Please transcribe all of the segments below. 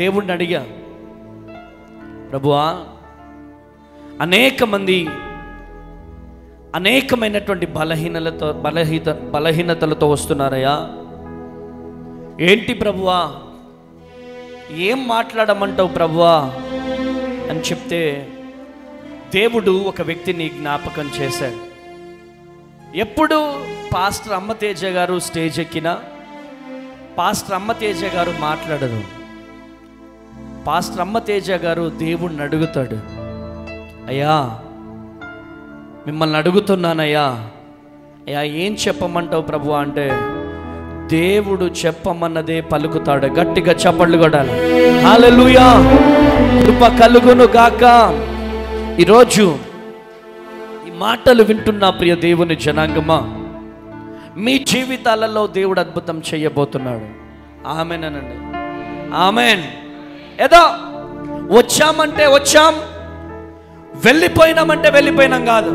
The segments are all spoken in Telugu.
దేవుణ్ణి అడిగా, ప్రభువా అనేక మంది అనేకమైనటువంటి బలహీనతలతో వస్తున్నారయ్యా, ఏంటి ప్రభువా, ఏం మాట్లాడమంటావు ప్రభువా అని చెప్తే దేవుడు ఒక వ్యక్తిని జ్ఞాపకం చేశాడు. ఎప్పుడు పాస్టర్ అమ్మతేజ గారు స్టేజ్ ఎక్కినా పాస్టర్ అమ్మతేజ గారు మాట్లాడరు. పాస్టర్ అమ్మతేజ గారు దేవుణ్ణి అడుగుతాడు, అయ్యా మిమ్మల్ని అడుగుతున్నానయ్యా, అయ్యా ఏం చెప్పమంటావు ప్రభు అంటే దేవుడు చెప్పమన్నదే పలుకుతాడు. గట్టిగా చప్పట్లు కొట్టాలి. హల్లెలూయా, కృప కలుగును గాక. ఈరోజు ఈ మాటలు వింటున్న ప్రియ దేవుని జనాంగమా, మీ జీవితాలలో దేవుడు అద్భుతం చేయబోతున్నాడు. ఆమెనండి, ఆమెన్. ఏదో వచ్చామంటే వచ్చాం, వెళ్ళిపోయినామంటే వెళ్ళిపోయినాం కాదు.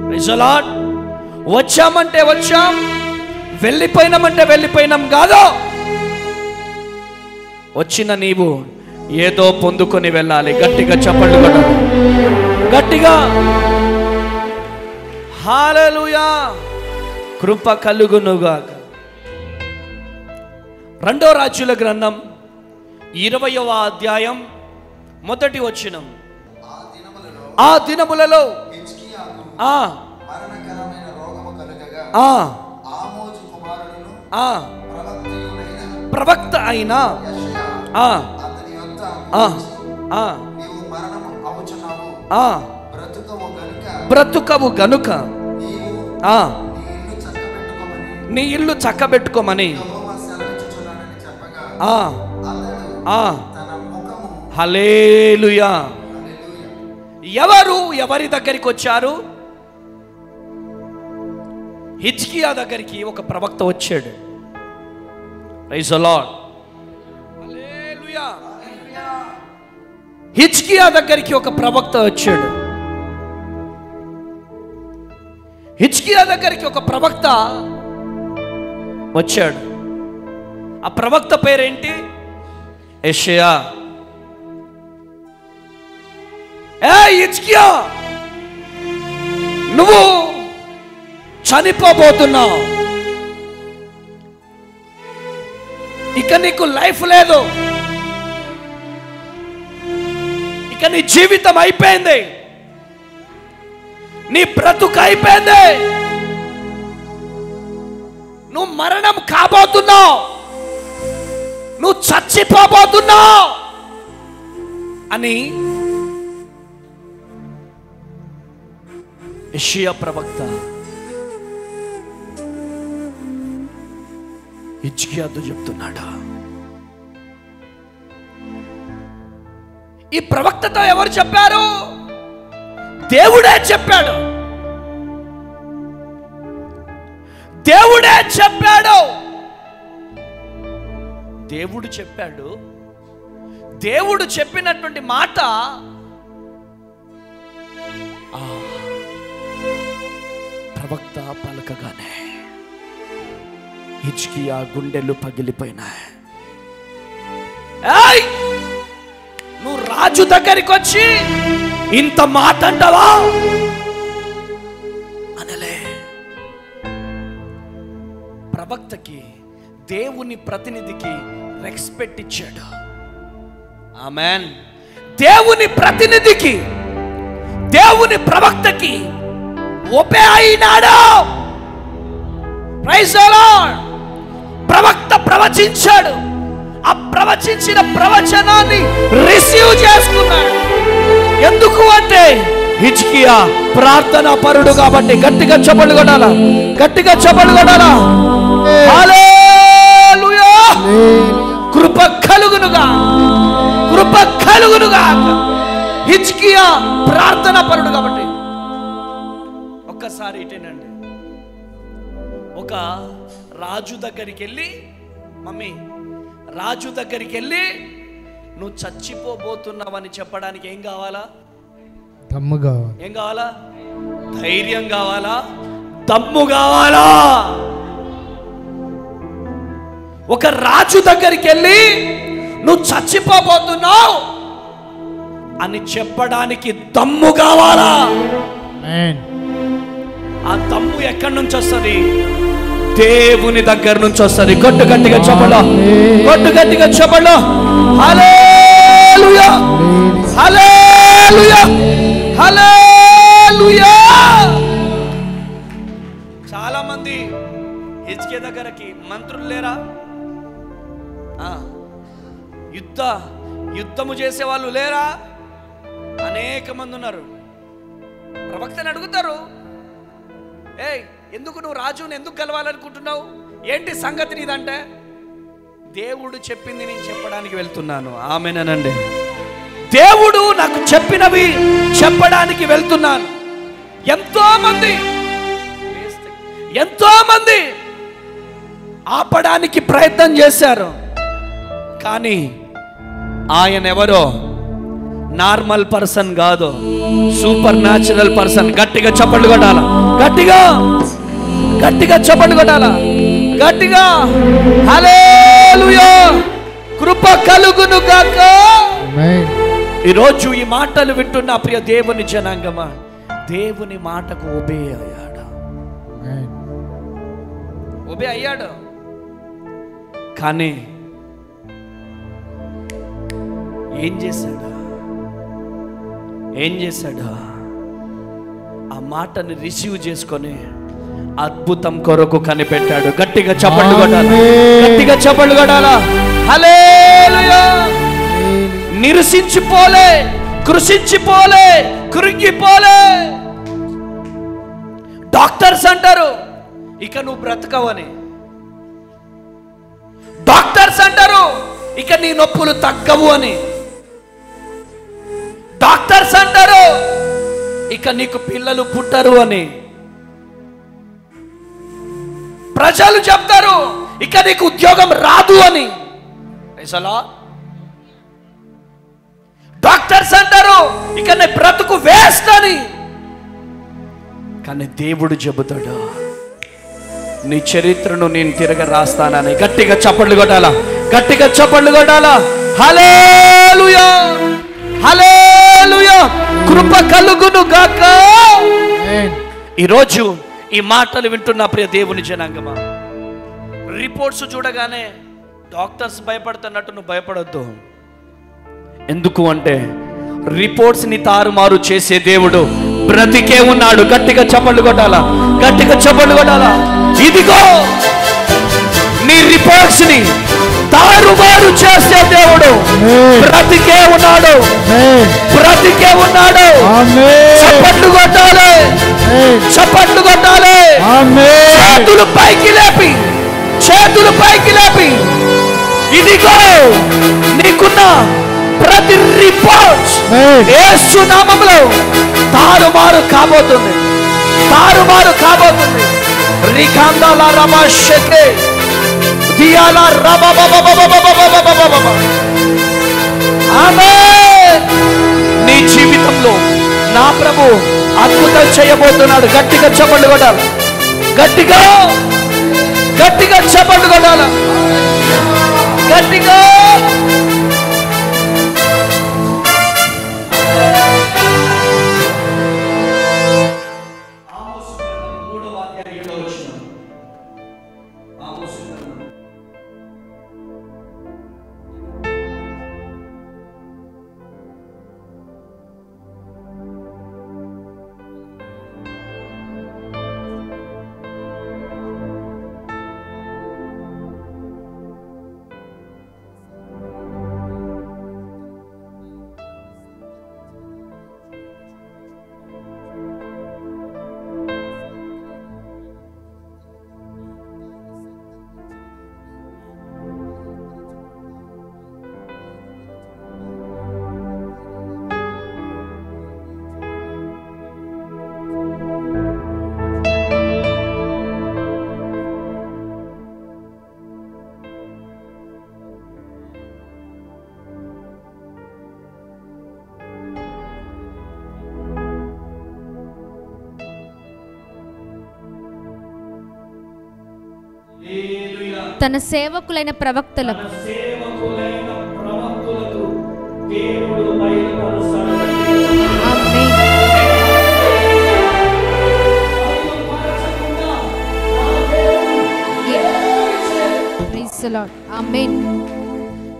Praise the lord. వచ్చామంటే వచ్చాం, వెళ్ళిపోయినామంటే వెళ్ళిపోయినాం కాదు. వచ్చిన నీవు ఏదో పొందుకొని వెళ్ళాలి. గట్టిగా చప్పట్లు కొట్టాలి, గట్టిగా. హల్లెలూయా, కృప కలుగునుగాక. 2వ రాజుల గ్రంథం 20వ అధ్యాయం 1వ వచనం. ఆ దినములలో ప్రవక్త అయిన బ్రతుకవు గనుక నీ ఇల్లు చక్కబెట్టుకోమని హల్లెలూయా. ఎవరి దగ్గరికి వచ్చారు? హిజ్కియా దగ్గరికి ఒక ప్రవక్త వచ్చాడు. Praise the Lord. Hallelujah. Hezekiah దగ్గరికి ఒక ప్రవక్త వచ్చాడు. హిజ్కియా దగ్గరికి ఒక ప్రవక్త వచ్చాడు. ఆ ప్రవక్త పేరేంటి? యెషయా. హిజ్కియా, నువ్వు చనిపోబోతున్నావు, ఇక నీకు లైఫ్ లేదు, ఇక నీ జీవితం అయిపోయింది, నీ బ్రతుకు అయిపోయింది, నువ్వు మరణం కాబోతున్నావు, నువ్వు చచ్చిపోబోతున్నావు అని యెషయా ప్రవక్త హిజ్కియాతో చెప్తున్నాడు. ఈ ప్రవక్తతో ఎవరు చెప్పారు? దేవుడే చెప్పాడు. దేవుడే చెప్పాడు. దేవుడు చెప్పాడు. దేవుడు చెప్పినటువంటి మాట ప్రవక్త పలకగానే హిజ్కియా గుండెలు పగిలిపోయినాయి. నువ్వు రాజు దగ్గరికి వచ్చి ఇంత మాట అంటావా అనలే. ప్రవక్తకి, దేవుని ప్రతినిధికి రెస్పెక్ట్ ఇచ్చాడు. ఆమేన్. దేవుని ప్రతినిధికి, దేవుని ప్రవక్తకి ఒబే అయినాడు. Praise the lord. ప్రవక్త ప్రవచించాడు. ఆ ప్రవచించిన ప్రవచనాన్ని రిసీవ్ చేసుకున్నాడు. ఎందుకు అంటే హిజ్కియా ప్రార్థనా పరుడు కాబట్టి. గట్టిగా చప్పట్లు కొట్టాలా, గట్టిగా చప్పట్లు కొట్టాలా. హల్లెలూయా. కృప కలుగునుగా, కృప కలుగునుగా. హిజ్కియా ప్రార్థనా పరుడు కాబట్టి. ఒక్కసారి ఇటేనండి, ఒక రాజు దగ్గరికి వెళ్ళి, మమ్మీ రాజు దగ్గరికి వెళ్ళి నువ్వు చచ్చిపోబోతున్నావని చెప్పడానికి ఏం కావాలా? దమ్ము కావాలి. ఏం కావాలా? ధైర్యం కావాలా? దమ్ము కావాలా? ఒక రాజు దగ్గరికి వెళ్ళి నువ్వు చచ్చిపోబోతున్నావు అని చెప్పడానికి దమ్ము కావాలా? ఆ దమ్ము ఎక్కడి నుంచి వస్తుంది? దేవుని దగ్గర నుంచి వస్తుంది. కొట్టు గట్టిగా చెప్పలో, కొట్టు గట్టిగా చెప్పలో. హల్లెలూయా, హల్లెలూయా, హల్లెలూయా. చాలా మంది హిజ్కియా దగ్గరకి మంత్రులు లేరా? యుద్ధము చేసే వాళ్ళు లేరా? అనేక మంది ఉన్నారు. ప్రవక్తని అడుగుతారు, ఏయ్ ఎందుకు నువ్వు రాజుని ఎందుకు గెలవాలనుకుంటున్నావు? ఏంటి సంగతి నీదంటే, దేవుడు చెప్పింది నేను చెప్పడానికి వెళ్తున్నాను. ఆమేనండి. దేవుడు నాకు చెప్పినవి చెప్పడానికి వెళ్తున్నాను. ఎంతో మంది ఆపడానికి ప్రయత్నం చేశారు, కానీ ఆయన ఎవరో నార్మల్ పర్సన్ కాదు, సూపర్ న్యాచురల్ పర్సన్. గట్టిగా చప్పట్లు కొట్టాలా, గట్టిగా గట్టిగా చప్పట్లు కొట్టాలా, గట్టిగా. హల్లెలూయా, కృప కలుగును గాక. ఈరోజు ఈ మాటలు వింటున్న ప్రియ దేవుని జనాంగమా, దేవుని మాటకు ఒబే అయ్యాడు. కానీ ఏం చేశాడు? ఆ మాటని రిసీవ్ చేసుకొని అద్భుతం కొరకు కనిపెట్టాడు. గట్టిగా చప్పట్లు కొట్టాలి, గట్టిగా చప్పట్లు కొట్టాలా. హల్లెలూయా. నిరసించిపోలే, కృషించిపోలే, కృంగిపోలే. డాక్టర్స్ అంటారు ఇక నువ్వు బ్రతకవని. డాక్టర్స్ అంటారు ఇక నీ నొప్పులు తగ్గవు అని. డాక్టర్స్ అంటారు ఇక నీకు పిల్లలు పుట్టరు అని. ప్రజలు చెప్తారు ఇక నీకు ఉద్యోగం రాదు అని. డాక్టర్స్ అంటారు ఇక నీ బ్రతుకు వేస్ట్ అని. కానీ దేవుడు చెబుతాడు నీ చరిత్రను నేను తిరగ రాస్తానని. గట్టిగా చప్పట్లు కొట్టాలా, గట్టిగా చప్పట్లు కొట్టాలా. హల్లెలూయా, హల్లెలూయా, కృప కలుగును గాక. ఈరోజు ఈ మాటలు వింటున్న ప్రియ దేవుని జనాంగమా, రిపోర్ట్స్ చూడగానే డాక్టర్స్ భయపడుతున్నట్టు నువ్వు భయపడొద్దు. ఎందుకు అంటే రిపోర్ట్స్ ని తారుమారు చేసే దేవుడు బ్రతికే ఉన్నాడు. గట్టిగా చప్పట్లు కొట్టాలా, గట్టిగా చప్పట్లు కొట్టాలా. ఇదిగో నీ రిపోర్ట్స్ ని తారుమారు చేసే దేవుడు బ్రతికే ఉన్నాడు, బ్రతికే ఉన్నాడు. చప్పట్లు కొట్టాలి, చప్పట్లు కొట్టాలి. చేతులు పైకి లేపి, చేతులు పైకి లేపి, ఇదిగో నీకున్న ప్రతి రిపోర్ట్ యేసు నామములో తారుమారు కాబోతుంది, తారుమారు కాబోతుంది. రికాందాల రమషకే దియాల రబబబబబబబబబబబబ. ఆమేన్. నీ జీవితంలో నా ప్రభు అద్భుతం చేయబోతున్నాడు. గట్టిగా చప్పట్లు కొట్టాలి, గట్టిగా గట్టిగా చప్పట్లు కొట్టాలి, గట్టిగా. తన సేవకులైన ప్రవక్తలకు దేవుడు బయలుపరుస్తాడు.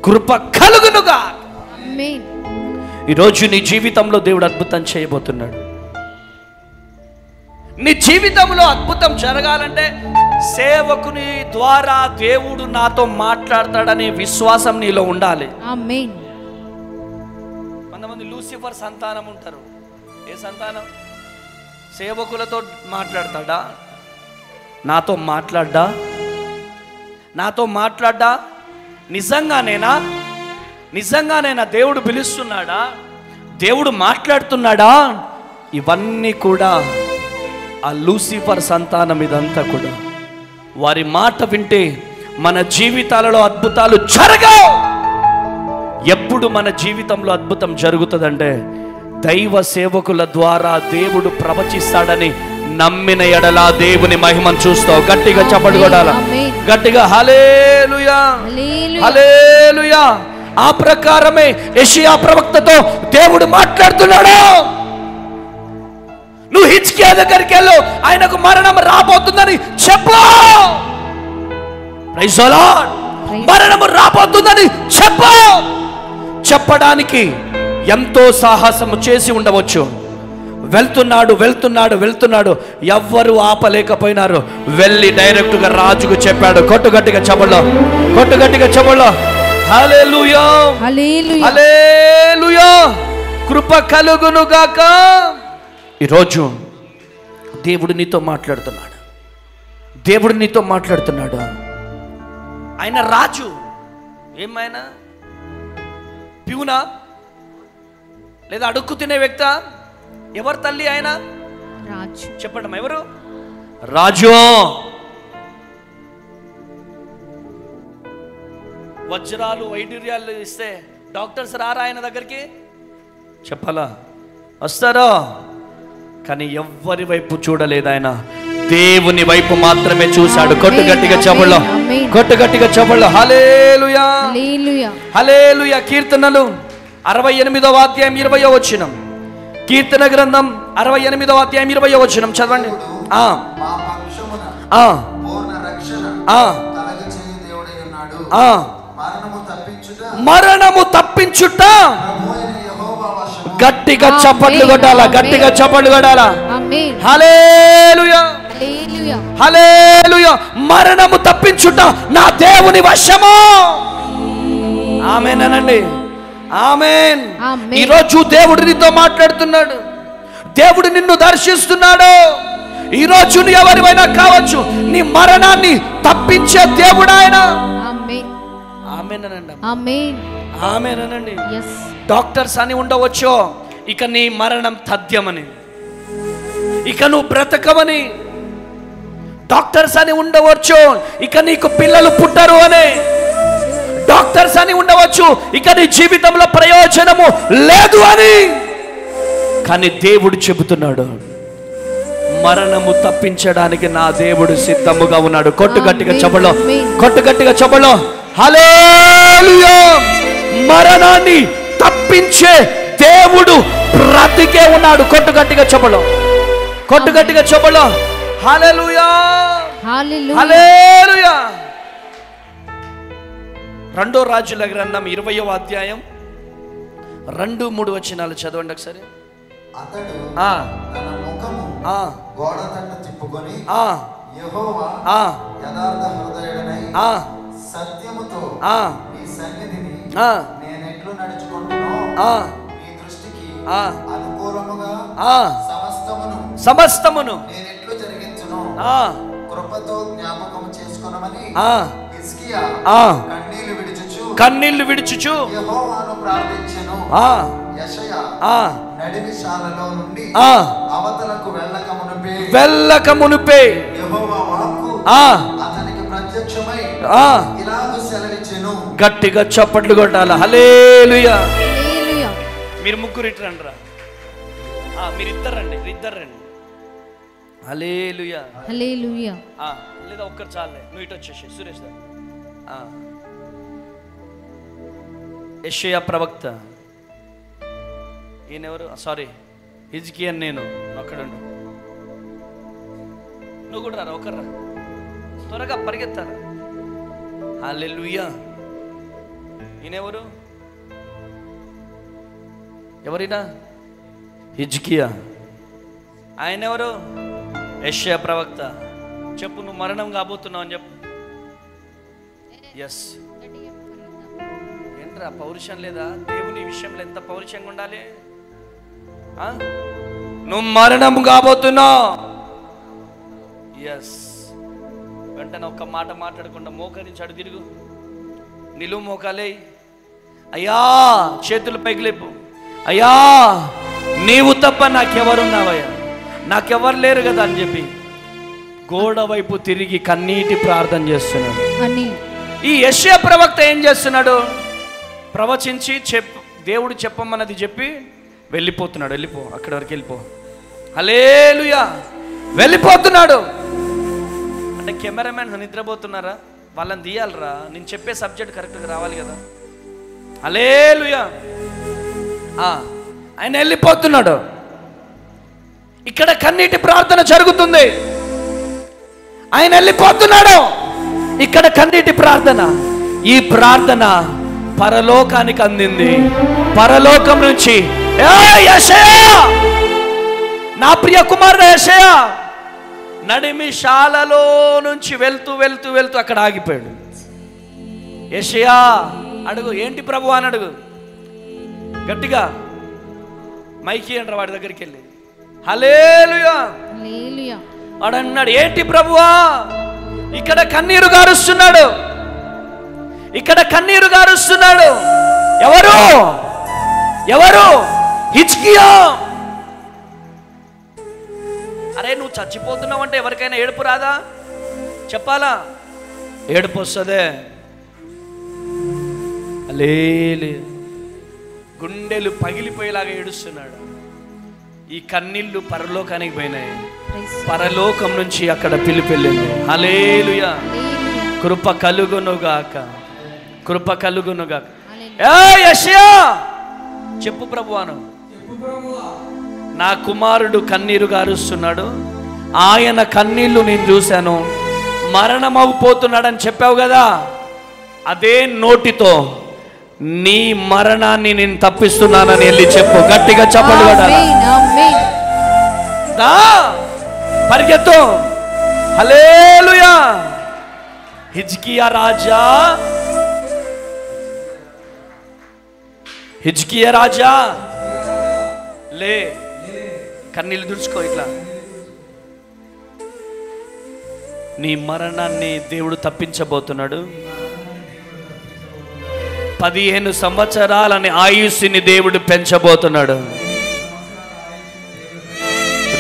కృప కలుగునుగా. ఈరోజు నీ జీవితంలో దేవుడు అద్భుతం చేయబోతున్నాడు. నీ జీవితంలో అద్భుతం జరగాలంటే సేవకుని ద్వారా దేవుడు నాతో మాట్లాడతాడనే విశ్వాసం నీలో ఉండాలి. కొంతమంది లూసిఫర్ సంతానం ఉంటారు. ఏ సంతానం? సేవకులతో మాట్లాడతాడా? నాతో మాట్లాడ్డా? నిజంగానేనా దేవుడు పిలుస్తున్నాడా? దేవుడు మాట్లాడుతున్నాడా? ఇవన్నీ కూడా ఆ లూసిఫర్ సంతానం. ఇదంతా కూడా వారి మాట వింటే మన జీవితాలలో అద్భుతాలు జరగవు. ఎప్పుడు మన జీవితంలో అద్భుతం జరుగుతుందంటే దైవ సేవకుల ద్వారా దేవుడు ప్రవచిస్తాడని నమ్మిన ఎడలా దేవుని మహిమను చూస్తావు. గట్టిగా చప్పట్లు కొట్టాలా, గట్టిగా హల్లెలూయా, హల్లెలూయా. ఆ ప్రకారమే యెషయా ప్రవక్తతో దేవుడు మాట్లాడుతున్నాడు. నువ్వు హిజ్కియా దగ్గరికి వెళ్ళు, ఆయనకు మరణం రాబోతుందని చెప్పు. Praise the lord. మరణం రాబోతుందని చెప్పు. చెప్పడానికి ఎంతో సాహసము చేసి ఉండవచ్చు. వెళ్తున్నాడు. ఎవ్వరు ఆపలేకపోయినారు. వెళ్ళి డైరెక్ట్ గా రాజుకు చెప్పాడు. కొట్టుగట్టిగా చెప్పలో హల్లెలూయా, హల్లెలూయా. కృప కలుగును గాక. ఈరోజు దేవుడు నీతో మాట్లాడుతున్నాడు. ఆయన రాజు. ఏమైనా ప్యూనా లేదా అడుక్కు తినే వ్యక్త? ఎవరు తల్లి ఆయన? రాజు. చెప్పండి, ఎవరు? రాజు. వజ్రాలు వైడూర్యాలు ఇస్తే డాక్టర్స్ రారా ఆయన దగ్గరికి? చెప్పాలా? వస్తారో? కానీ ఎవ్వరి వైపు చూడలేదు ఆయన. దేవుని వైపు మాత్రమే చూశాడు. కొట్టుగట్టిగా చెబుల్లో హల్లెలూయా, హల్లెలూయా. కీర్తనలు 68వ అధ్యాయం 20వ వచనం. కీర్తన గ్రంథం 68వ అధ్యాయం 20వ వచనం చదవండి. మరణము తప్పించుట. గట్టిగా చప్పట్లు కొట్టాలా, హల్లెలూయా, హల్లెలూయా. మరణము తప్పించుట నా దేవుని వశము. ఆమేనండి, ఆమేన్. ఈరోజు దేవుడు నీతో మాట్లాడుతున్నాడు. దేవుడు నిన్ను దర్శిస్తున్నాడు. ఈరోజు నీ ఎవరివైనా కావచ్చు, నీ మరణాన్ని తప్పించే దేవుడు ఆయన. ఆమేనండి. డాక్టర్స్ అని ఉండవచ్చు, ఇక నీ మరణం తథ్యమని, ఇక నువ్వు బ్రతకమని. డాక్టర్స్ అని ఉండవచ్చు, ఇక నీకు పిల్లలు పుట్టరు అని. డాక్టర్స్ అని ఉండవచ్చు, ఇక నీ జీవితంలో ప్రయోజనము లేదు అని. కానీ దేవుడు చెబుతున్నాడు, మరణము తప్పించడానికి నా దేవుడు సిద్ధముగా ఉన్నాడు. కొట్టుగట్టిగా చెప్పలో హల్లెలూయా. మరణాన్ని తప్పించే దేవుడు బ్రతికే ఉన్నాడు. కొట్టుగట్టిగా చెప్పలో హల్లెలూయా, హల్లెలూయా. 2వ రాజుల గ్రంథం 20వ అధ్యాయం 2-3 వచనాలు చదవండి ఒకసారి. అతడు తన ముఖము గోడ తట్టు తిప్పుకొని యెహోవా యథార్థ హృదయుడనై సత్యముతో నీ సన్నిధిని నేనెట్లు నడుచుకుంటున్నానో నీ దృష్టికి అనుకూలముగా సమస్తమును నేనెట్లు జరిగించును కృపతో జ్ఞాపకం చేసుకొనమని హిజ్కియా కన్నీళ్లు విడుచుచు యెహోవాను ప్రార్థించెను. యెషయా నడిమిశాలలో నుండి అవతలకు వెళ్ళక మునుపే యెహోవా వాక్కు అతనికి ప్రత్యక్షమై ఇలాగ సెలవిచ్చెను. గట్టిగా చప్పట్లు కొట్టాలి. హల్లెలూయా. మీరు ముగ్గురు ఇటు రండిరా, మీరు ఇద్దరు రండి. హల్లెలూయా, హల్లెలూయా. లేదా ఒక్కరు చాలే, నువ్వు ఇటు వచ్చేసి సురేష్ దా. యెషయా ప్రవక్త ఈయనెవరు? సారీ, హిజ్కియా. నేను ఒక్కడుండు, నువ్వు కూడా రా, ఒకర్రా, త్వరగా పరిగెత్తారా. హల్లెలూయా. ఈయనెవరు? ఎవరినా? హిజ్కియా. ఆయన ఎవరు? యెషయా ప్రవక్త. చెప్పు, నువ్వు మరణం కాబోతున్నావు అని చెప్పు. ఎస్. ఏంట్రా పౌరుషం లేదా? దేవుని విషయంలో ఎంత పౌరుషంగా ఉండాలి? నువ్వు మరణం కాబోతున్నావు. ఎస్. వెంటనే ఒక్క మాట మాట్లాడకుండా మోకరించి తిరుగు, నిలువు మోకాలే. అయ్యా, చేతులు పైకి లేపు. అయ్యా, నీవు తప్ప నాకెవరున్నావయ్యా, నాకెవరు లేరు కదా అని చెప్పి గోడ వైపు తిరిగి కన్నీటి ప్రార్థన చేస్తున్నాడు. ఈ యెషయా ప్రవక్త ఏం చేస్తున్నాడు? ప్రవచించి దేవుడు చెప్పమన్నది చెప్పి వెళ్ళిపోతున్నాడు. వెళ్ళిపో, అక్కడి వరకు వెళ్ళిపో. హల్లెలూయా. వెళ్ళిపోతున్నాడు. అంటే కెమెరామెన్ నిద్రపోతున్నారా? వాళ్ళని తీయాలరా. నేను చెప్పే సబ్జెక్ట్ కరెక్ట్గా రావాలి కదా. హల్లెలూయా. ఆయన వెళ్ళిపోతున్నాడు. ఇక్కడ కన్నీటి ప్రార్థన జరుగుతుంది. ఆయన వెళ్ళిపోతున్నాడు. ఇక్కడ కన్నీటి ప్రార్థన. ఈ ప్రార్థన పరలోకానికి అందింది. పరలోకం నుంచి, యెషయా, నా ప్రియ కుమారుడు యెషయా, నడిమిశాలలో నుంచి వెళ్తూ వెళ్తూ వెళ్తూ అక్కడ ఆగిపోయాడు. యెషయా అడుగు, ఏంటి ప్రభు అని అడుగు. గట్టిగా మైకి అంటారు వాడి దగ్గరికి వెళ్ళి. హల్లెలూయా. వాడు అన్నాడు, ఏంటి ప్రభువా? ఇక్కడ కన్నీరు గారుస్తున్నాడు. ఇక్కడ కన్నీరు గారుస్తున్నాడు. ఎవరు? ఎవరు? హిజ్కియా. అరే, నువ్వు చచ్చిపోతున్నావు అంటే ఎవరికైనా ఏడుపు రాదా? చెప్పాలా? ఏడుపు వస్తుందే. అలేలే, గుండెలు పగిలిపోయేలాగా ఏడుస్తున్నాడు. ఈ కన్నీళ్లు పరలోకానికి పోయినాయి. పరలోకం నుంచి అక్కడ పిలుపెళ్ళింది. హల్లెలూయా. కృప కలుగునుగాక, కృప కలుగునుగాక. యెషయా, చెప్పు ప్రభువాను, నా కుమారుడు కన్నీరు గారుస్తున్నాడు. ఆయన కన్నీళ్లు నేను చూశాను. మరణం అయిపోతున్నాడని చెప్పావు కదా, అదే నోటితో నీ మరణాన్ని నేను తప్పిస్తున్నానని వెళ్ళి చెప్పు. గట్టిగా చెప్పండి కదా. పరిగెత్తు. హల్లెలూయా. హిజ్కియా రాజా, హిజ్కియా రాజా, లే, కన్నీళ్ళు దుడుచుకో. ఇట్లా నీ మరణాన్ని దేవుడు తప్పించబోతున్నాడు. 15 సంవత్సరాలని ఆయుష్ని దేవుడు పెంచబోతున్నాడు.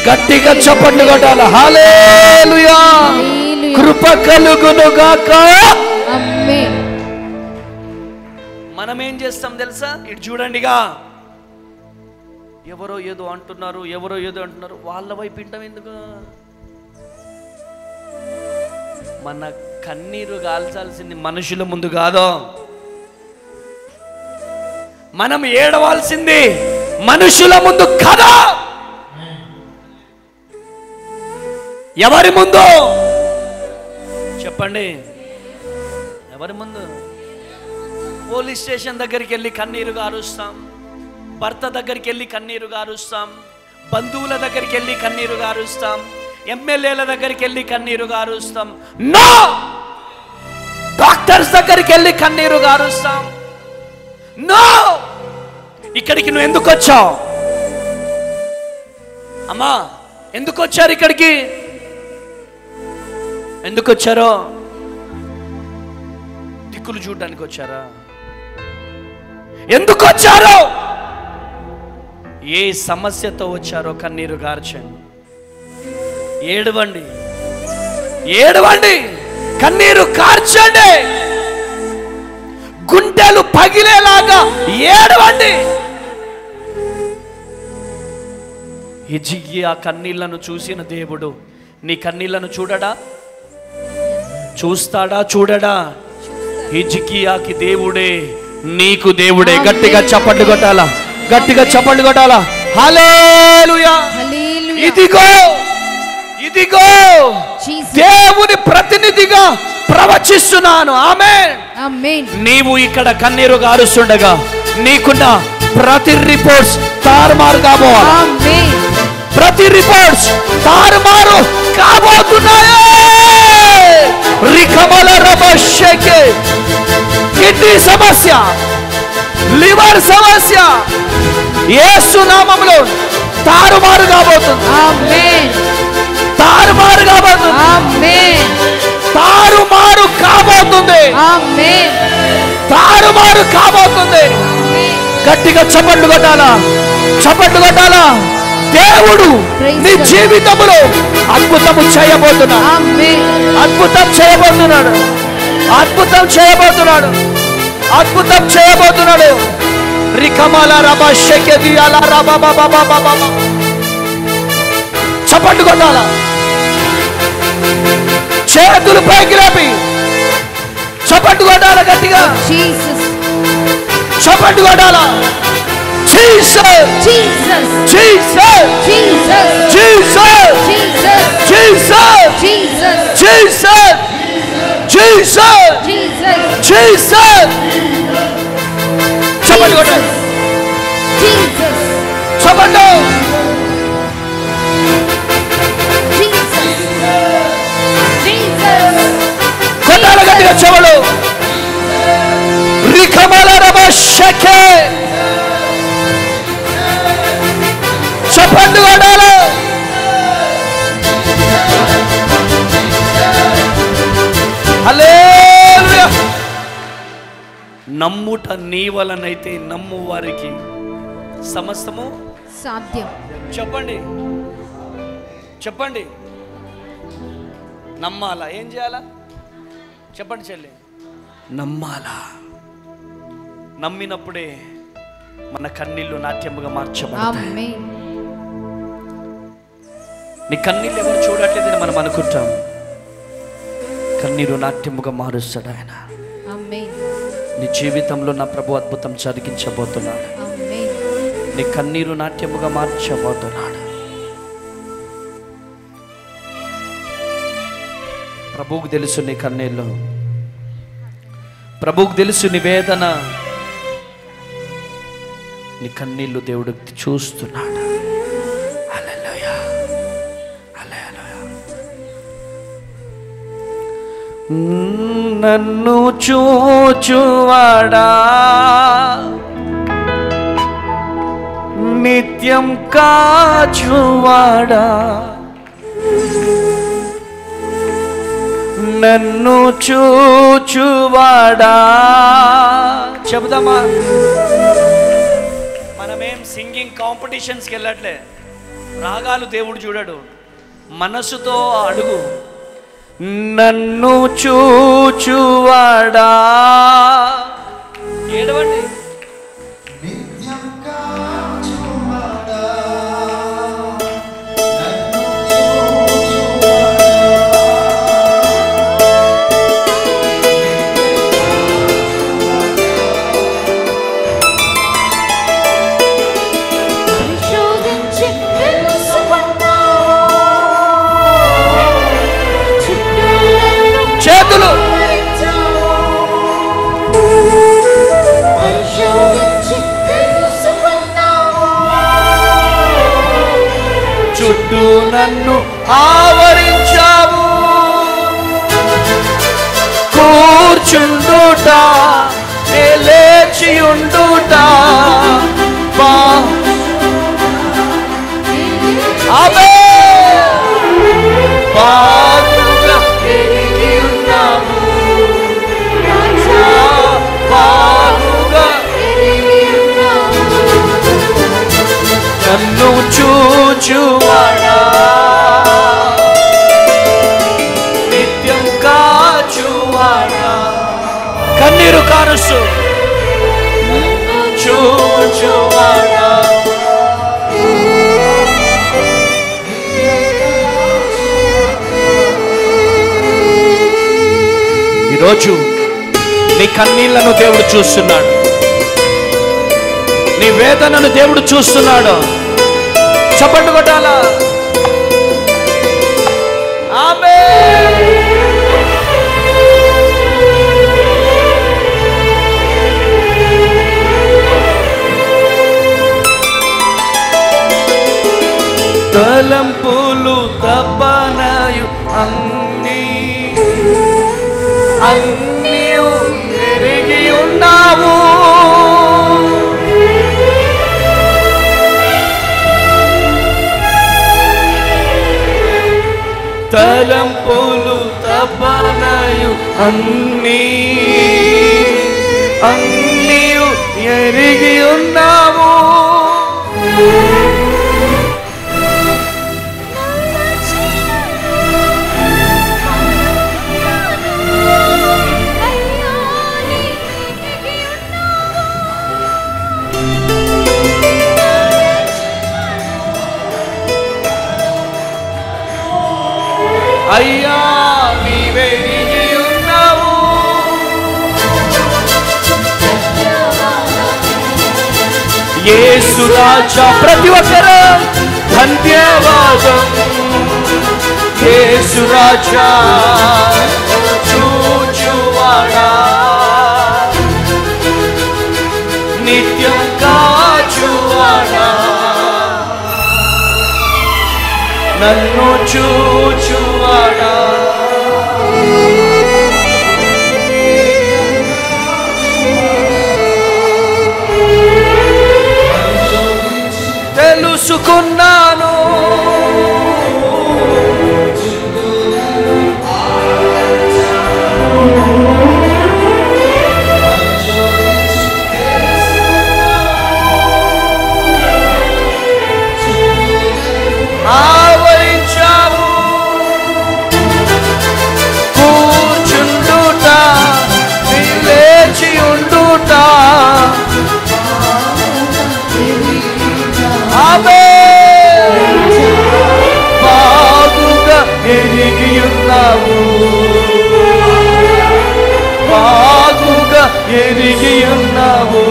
గట్టిగా చప్పట్లు కొట్టాలి. హల్లెలూయా. కృప కలుగునుగాక. ఆమేన్. మనం ఏం చేస్తాం తెలుసా? ఇటు చూడండిగా, ఎవరో ఏదో అంటున్నారు, ఎవరో ఏదో అంటున్నారు, వాళ్ళ వైపు వింటాం ఎందుకు? మన కన్నీరు గాల్చాల్సింది మనుషుల ముందు కాదు. మనం ఏడవాల్సింది మనుషుల ముందు కదా. ఎవరి ముందు చెప్పండి? ఎవరి ముందు? పోలీస్ స్టేషన్ దగ్గరికి వెళ్ళి కన్నీరు గారుస్తాం, భర్త దగ్గరికి వెళ్ళి కన్నీరు గారుస్తాం, బంధువుల దగ్గరికి వెళ్ళి కన్నీరు గారుస్తాం, ఎమ్మెల్యేల దగ్గరికి వెళ్ళి కన్నీరు గారుస్తాం, నో, డాక్టర్స్ దగ్గరికి వెళ్ళి కన్నీరు గారుస్తాం. నో, ఇక్కడికి నువ్వు ఎందుకు వచ్చావు? అమ్మా, ఎందుకు వచ్చారు ఇక్కడికి? ఎందుకు వచ్చారో? దిక్కులు చూడడానికి వచ్చారా? ఎందుకు వచ్చారో? ఏ సమస్యతో వచ్చారో కన్నీరు గార్చండి. ఏడవండి, ఏడవండి, కన్నీరు కార్చండి, గుండెలు పగిలేలాగా ఏడవండి. హిజ్కియా కన్నీళ్లను చూసిన దేవుడు నీ కన్నీళ్లను చూడడా? చూస్తాడా? చూడడా? హిజ్కియాకి దేవుడే నీకు దేవుడే. గట్టిగా చప్పట్లు కొట్టాలా? గట్టిగా చప్పట్లు కొట్టాలా? హల్లెలూయా. ఇదిగో ఇదిగో దేవుని ప్రతినిధిగా ప్రవచిస్తున్నాను. ఆమేన్. ఆమేన్. నీవు ఇక్కడ కన్నీరు గారుస్తుండగా నీకున్న ప్రతి రిపోర్ట్స్ తారుమారు కాబోవాలి. ఆమేన్. ప్రతి రిపోర్ట్స్ తారుమారు కాబోతున్నాయి. రికమల రబషకే కిడ్నీ సమస్య, లివర్ సమస్య యేసు నామములో తారుమారు కాబోతుంది. ఆమేన్. తారుమారు కాబోతుంది. ఆమేన్. తారుమారు కాబోతుంది. ఆమేన్. తారుమారు కాబోతుంది. గట్టిగా చప్పట్లు కొట్టాలా? చప్పట్లు కొట్టాలా? దేవుడు నీ జీవితంలో అద్భుతము చేయబోతున్నాడు. అద్భుతం చేయబోతున్నాడు. అద్భుతం చేయబోతున్నాడు. అద్భుతం చేయబోతున్నాడు. రికమల రబషకే అలా రబబబబబబబ. చప్పట్లు కొట్టాలా? చేతులు పైకి లేపి చప్పట్లు కొట్టాలా? గట్టిగా చప్పట్లు కొట్టాలా? Jesus, Jesus, Jesus, Jesus, Jesus, Jesus, Jesus, Jesus, Jesus, Jesus. చప్పట్లు కొట్టాలి. Jesus. చప్పట్లు. కొట్టాలి గట్టిగా చప్పట్లు. రికమల రబషకే. చప్పట్లు కొట్టాలి. హల్లెలూయా. నమ్ముట నీ వలనైతే నమ్ము వారికి సమస్తము సాధ్యం. చెప్పండి చెప్పండి. నమ్మాలా? ఏం చేయాలా? చెప్పండి చెల్లి. నమ్మాలా? నమ్మినప్పుడే మన కన్నీళ్లు నాట్యముగా మార్చబడతాయి. నీ కన్నీళ్ళు ఎవరు చూడట్లేదని మనం అనుకుంటాం. కన్నీరు నాట్యముగా మారుస్తాడు ఆయన. నీ జీవితంలో నా ప్రభు అద్భుతం జరిగించబోతున్నాడు. నీ కన్నీరు నాట్యముగా మార్చబోతున్నాడు. ప్రభువుకు తెలుసు నీ కన్నీళ్ళు. ప్రభువుకు తెలుసు నీ వేదన. నీ కన్నీళ్ళు దేవుడు చూస్తున్నాడు. హల్లెలూయా. హల్లెలూయా. నన్ను చూచువాడా నిత్యం కాచువాడా, నన్ను చూచువాడా. చెబుదామా? మనమేం సింగింగ్ కాంపిటీషన్స్కి వెళ్ళట్లే. రాగాలు దేవుడు చూడడు, మనసుతో అడుగు. నన్ను చూచువాడా. ఏడవండి. చేతులు చుట్టూ నన్ను ఆవరించావు. కూర్చుండుట లేచి ఉండుట నన్ను చూచువాడా నిత్యం కాచువాడా. కన్నీరు కారుసు చూచువాడా. ఈరోజు నీ కన్నీళ్లను దేవుడు చూస్తున్నాడు. నీ వేదనను దేవుడు చూస్తున్నాడు. చప్పట్లు కొట్టాలా? ఆమేన్. తలంపులు తపనయు అన్నీ ఎరిగి ఉన్నావు. తలంపులు తపనయు అన్నీ ఎరిగి ఉన్నావు. అయ్యా నీవెరిగి ఉన్నావు. యేసు రాజా, ప్రతి ఒక్కరు ధన్యవాదం. యేసు రాజా చూచువాడా, నిత్యం కాచువాడా, నన్ను చూచువాడా. తెలుసుకున్నాను ఆవరించావు. కూర్చుండుట, లేచి ఉండుట, బాగుగా ఎరిగి ఉన్నావు. బాగుగా ఎరిగి ఉన్నావు.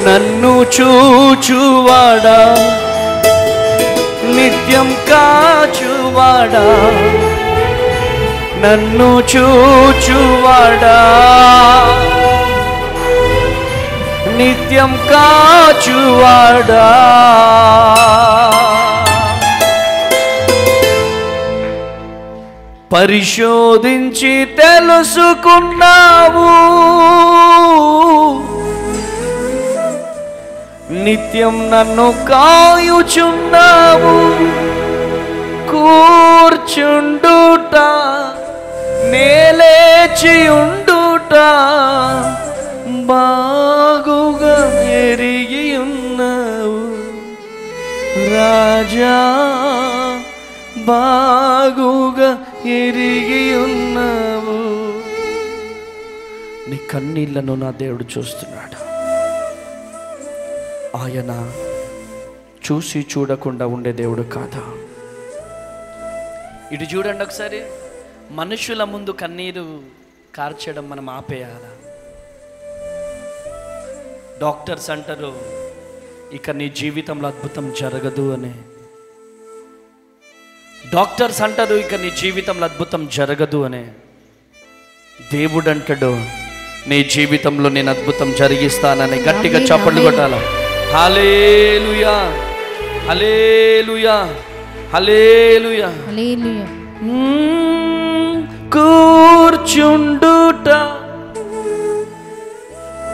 నన్ను చూచువాడా, నిత్యం కాచువాడా, నన్ను చూచువాడా, నిత్యం కాచువాడా. పరిశోధించి తెలుసుకున్నావు. నిత్యం నన్ను కాయుచున్నావు. కూర్చుండుట, నేలేచి ఉండుట, బాగుగా ఎరిగి ఉన్నావు. రాజా బాగుగా ఎరిగి ఉన్నావు. నీ కన్నీళ్లను నా దేవుడు చూస్తున్నాడు. ఆయన చూసి చూడకుండా ఉండే దేవుడు కాదా? ఇటు చూడండి ఒకసారి. మనుషుల ముందు కన్నీరు కార్చడం మనం ఆపేయాలా? డాక్టర్స్ అంటారు ఇక నీ జీవితంలో అద్భుతం జరగదు అని. డాక్టర్స్ అంటారు ఇక నీ జీవితంలో అద్భుతం జరగదు అని. దేవుడు అంటాడు నీ జీవితంలో నేను అద్భుతం జరిగిస్తానని. గట్టిగా చప్పట్లు కొట్టాల. హల్లెలూయా, హల్లెలూయా, హల్లెలూయా, హల్లెలూయా. కూర్చుండుట,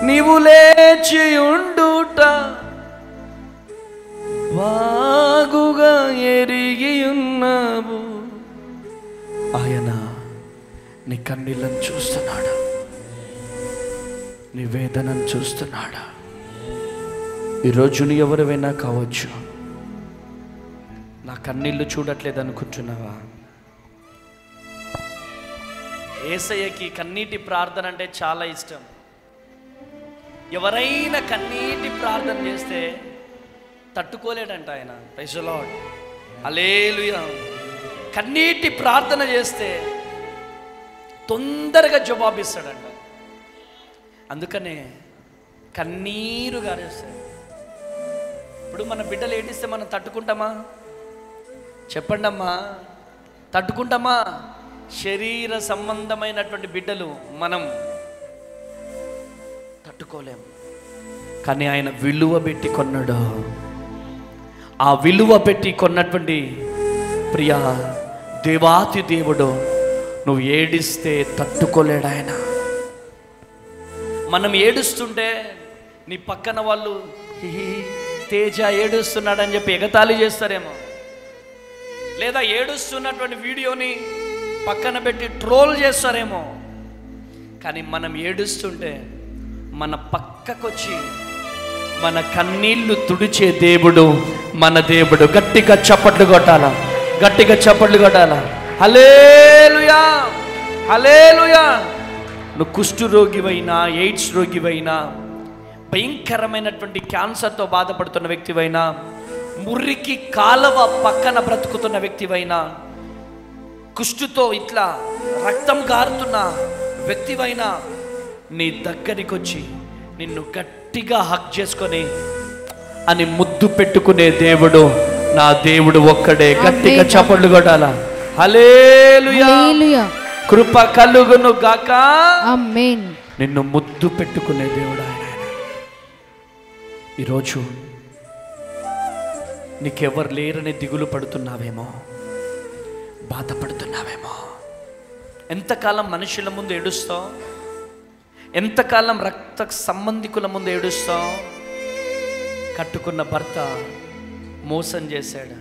నీవు లేచి ఉండుట, బాగుగా ఎరిగి ఉన్నావు. ఆయన నీ కన్నీళ్ళను చూస్తున్నాడు, నీ వేదనను చూస్తున్నాడు. ఈరోజు నీ ఎవరివైనా కావచ్చు, నా కన్నీళ్ళు చూడట్లేదు అనుకుంటున్నావా? యేసయ్యకి కన్నీటి ప్రార్థన అంటే చాలా ఇష్టం. ఎవరైనా కన్నీటి ప్రార్థన చేస్తే తట్టుకోలేడంట ఆయన. ప్రైజ్ ది లార్డ్, హల్లెలూయా. కన్నీటి ప్రార్థన చేస్తే తొందరగా జవాబిస్తాడంట. అందుకనే కన్నీరు గారేస్తాడు. ఇప్పుడు మన బిడ్డలు ఏడిస్తే మనం తట్టుకుంటామా? చెప్పండి అమ్మా, తట్టుకుంటామా? శరీర సంబంధమైనటువంటి బిడ్డలు మనం తట్టుకోలేము. కానీ ఆయన విలువ పెట్టి కొన్నాడు. ఆ విలువ పెట్టి కొన్నటువంటి ప్రియా దేవాతి దేవుడు నువ్వు ఏడిస్తే తట్టుకోలేడు ఆయన. మనం ఏడుస్తుంటే నీ పక్కన వాళ్ళు తేజ ఏడుస్తున్నాడని చెప్పి ఎగతాళి చేస్తారేమో, లేదా ఏడుస్తున్నటువంటి వీడియోని పక్కన పెట్టి ట్రోల్ చేస్తారేమో. కానీ మనం ఏడుస్తుంటే మన పక్కకొచ్చి మన కన్నీళ్లు తుడిచే దేవుడు మన దేవుడు. గట్టిగా చప్పట్లు కొట్టాల, గట్టిగా చప్పట్లు కొట్టాల. హల్లెలూయా, హల్లెలూయా. నువ్వు కుష్టు రోగివైనా, ఎయిడ్స్ రోగివైనా, భయంకరమైనటువంటి క్యాన్సర్తో బాధపడుతున్న వ్యక్తివైనా, మురికి కాలవ పక్కన బ్రతుకుతున్న వ్యక్తివైనా, కుష్టుతో ఇట్లా రక్తం గారుతున్న వ్యక్తివైనా, నీ దగ్గరికి వచ్చి నిన్ను గట్టిగా హక్ చేసుకొని అని ముద్దు పెట్టుకునే దేవుడు నా దేవుడు ఒక్కడే. గట్టిగా చప్పట్లు కొట్టాల. హల్లెలూయా, కృప కలుగును గాక. ఆమేన్. నిన్ను ముద్దు పెట్టుకునే దేవుడు ఆయన. ఈరోజు నీకెవరు లేరని దిగులు పడుతున్నావేమో, బాధపడుతున్నావేమో. ఎంతకాలం మనుషుల ముందు ఏడుస్తావు? ఎంతకాలం రక్త సంబంధికుల ముందు ఏడుస్తావు? కట్టుకున్న భర్త మోసం చేశాడు,